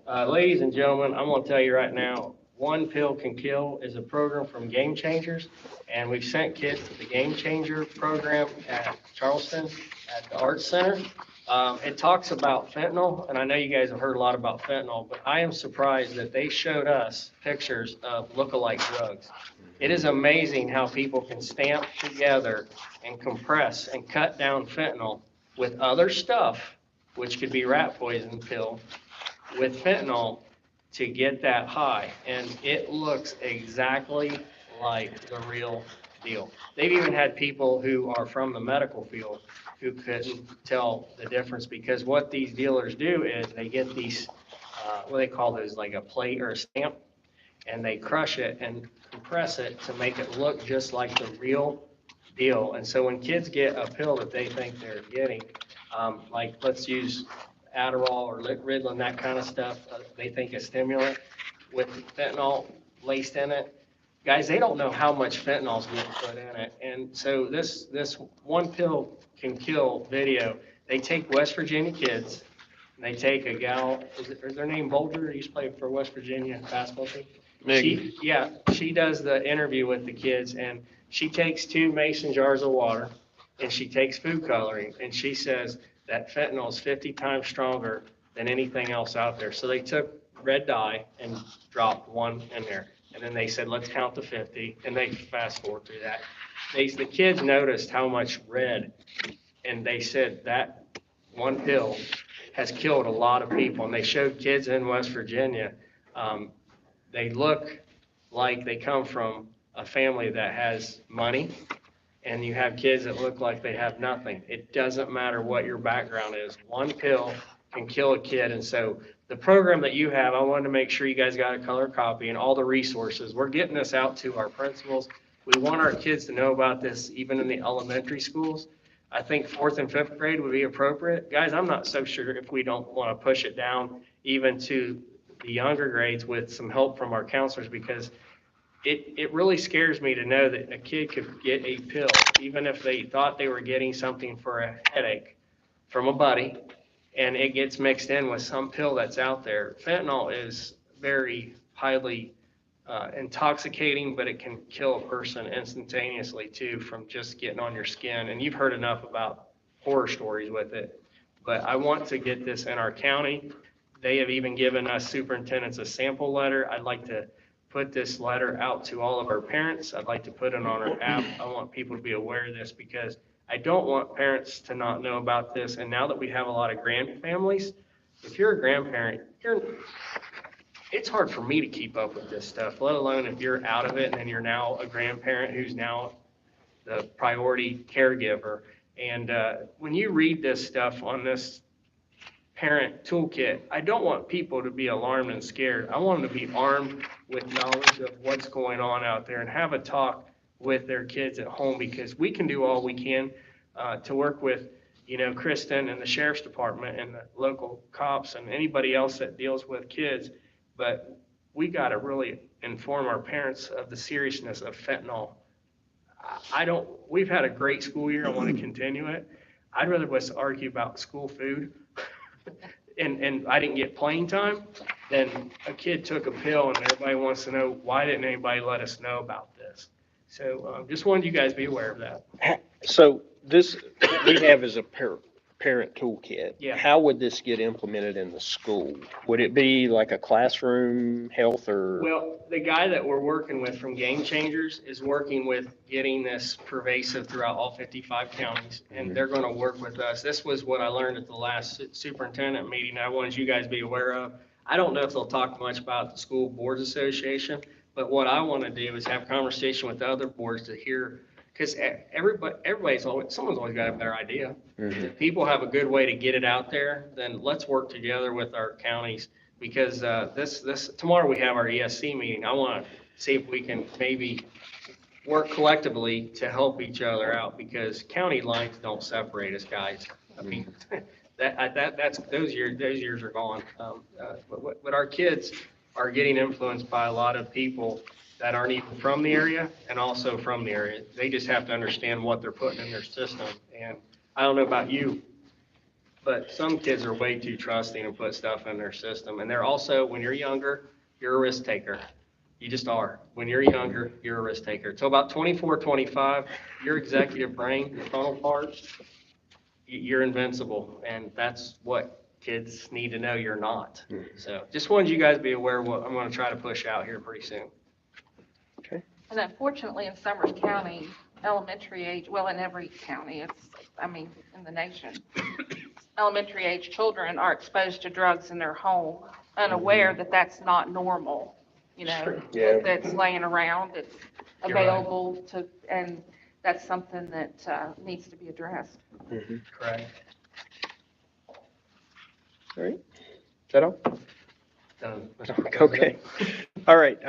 Ladies and gentlemen, I'm going to tell you right now, One Pill Can Kill is a program from Game Changers, and we've sent kids to the Game Changer program at Charleston at the Arts Center. It talks about fentanyl, and I know you guys have heard a lot about fentanyl, but I am surprised that they showed us pictures of look-alike drugs. It is amazing how people can stamp together and compress and cut down fentanyl with other stuff, which could be rat poison pill, with fentanyl to get that high. And it looks exactly like the real deal. They've even had people who are from the medical field who couldn't tell the difference, because what these dealers do is they get these, what they call those, like a plate or a stamp, and they crush it and compress it to make it look just like the real deal. And so when kids get a pill that they think they're getting, like let's use Adderall or Ritalin, that kind of stuff, they think a stimulant with fentanyl laced in it. Guys, they don't know how much fentanyl is being put in it. And so this One Pill Can Kill video, they take West Virginia kids, and they take a gal, is their name Boulder? Used to play for West Virginia basketball team. She does the interview with the kids, and she takes 2 mason jars of water, and she takes food coloring, and she says that fentanyl is 50 times stronger than anything else out there. So they took red dye and dropped 1 in there. And then they said, let's count to 50, and they fast forward through that. The kids noticed how much red, and they said that 1 pill has killed a lot of people. And they showed kids in West Virginia, they look like they come from a family that has money, and you have kids that look like they have nothing. It doesn't matter what your background is. 1 pill can kill a kid. And so the program that you have, I wanted to make sure you guys got a color copy and all the resources. We're getting this out to our principals. We want our kids to know about this even in the elementary schools. I think 4th and 5th grade would be appropriate. Guys, I'm not so sure if we don't want to push it down even to the younger grades with some help from our counselors, because it really scares me to know that a kid could get a pill, even if they thought they were getting something for a headache from a buddy, and it gets mixed in with some pill that's out there. Fentanyl is very highly intoxicating, but it can kill a person instantaneously too from just getting on your skin. And you've heard enough about horror stories with it. But I want to get this in our county. They have even given us superintendents a sample letter. I'd like to put this letter out to all of our parents. I'd like to put it on our app. I want people to be aware of this, because I don't want parents to not know about this. And now that we have a lot of grandfamilies, if you're a grandparent, it's hard for me to keep up with this stuff, let alone if you're out of it and then you're now a grandparent who's now the priority caregiver. And when you read this stuff on this parent toolkit, I don't want people to be alarmed and scared. I want them to be armed with knowledge of what's going on out there and have a talk with their kids at home, because we can do all we can to work with, Kristen and the sheriff's department and the local cops and anybody else that deals with kids. But we got to really inform our parents of the seriousness of fentanyl. We've had a great school year. I want to continue it. I'd rather us argue about school food and I didn't get playing time than a kid took a pill and everybody wants to know, why didn't anybody let us know about this? So just wanted you guys to be aware of that. So this we have as a parent toolkit. Yeah. How would this get implemented in the school? Would it be like a classroom health or? Well, the guy that we're working with from Game Changers is working with getting this pervasive throughout all 55 counties, and they're going to work with us. This was what I learned at the last superintendent meeting I wanted you guys to be aware of. I don't know if they'll talk much about the School Boards Association, but what I want to do is have conversation with the other boards to hear, because someone's always got a better idea. If people have a good way to get it out there, then let's work together with our counties, because tomorrow we have our ESC meeting. I want to see if we can maybe work collectively to help each other out, because county lines don't separate us, guys. I mean, those years are gone. But our kids are getting influenced by a lot of people that aren't even from the area and also from the area. They just have to understand what they're putting in their system. And I don't know about you, but some kids are way too trusting and put stuff in their system. And they're also, when you're younger, you're a risk taker. You just are. When you're younger, you're a risk taker. So about 24, 25, your executive brain, the frontal part, you're invincible. And that's what kids need to know you're not. So just wanted you guys to be aware of what I'm going to try to push out here pretty soon. And unfortunately, in Summers County, elementary age, well, in every county, in the nation, elementary age children are exposed to drugs in their home, unaware that that's not normal, Sure. Yeah. that's laying around, it's You're right. available to, and that's something that needs to be addressed. Correct. All right. Is that all? Done. Okay. All right.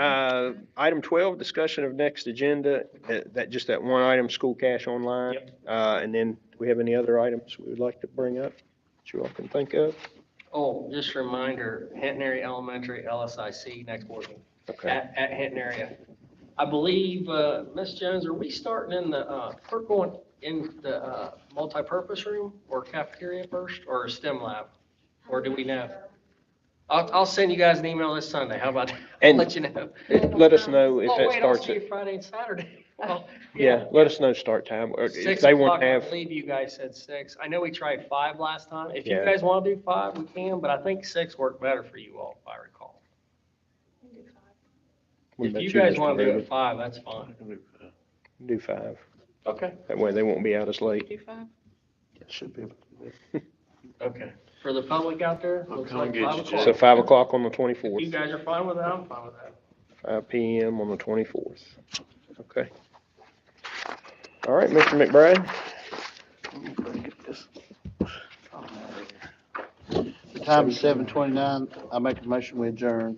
Item 12, discussion of next agenda, that one item, school cash online. Yep. And then do we have any other items we would like to bring up that you all can think of? Oh, just a reminder, Hinton Area Elementary, LSIC, next board meeting. Okay. At Hinton Area. I believe, Ms. Jones, are we starting in we're going in the multipurpose room or cafeteria first, or a STEM lab? Or do we know? I'll send you guys an email this Sunday. How about that? I'll And let you know. let us know if Oh, that wait, I'll starts see at, you Friday and Saturday. Well, yeah, let us know start time. Or if 6 they o'clock, want to I have, believe you guys said 6. I know we tried 5 last time. If you Yeah. guys want to do 5, we can, but I think 6 worked better for you all, if I recall. what If about you guys Mr. want to do David? it 5, that's fine. Do 5. Okay. That way they won't be out as late. Do 5? Should be able to do it. Okay. For the public out there, looks come like get 5 you, o'clock. So 5 o'clock on the If you 24th, guys are fine with that, I'm fine with that. 5 PM on the 24th. Okay. All right, Mr. McBride. The time is 7:29. I make a motion we adjourn.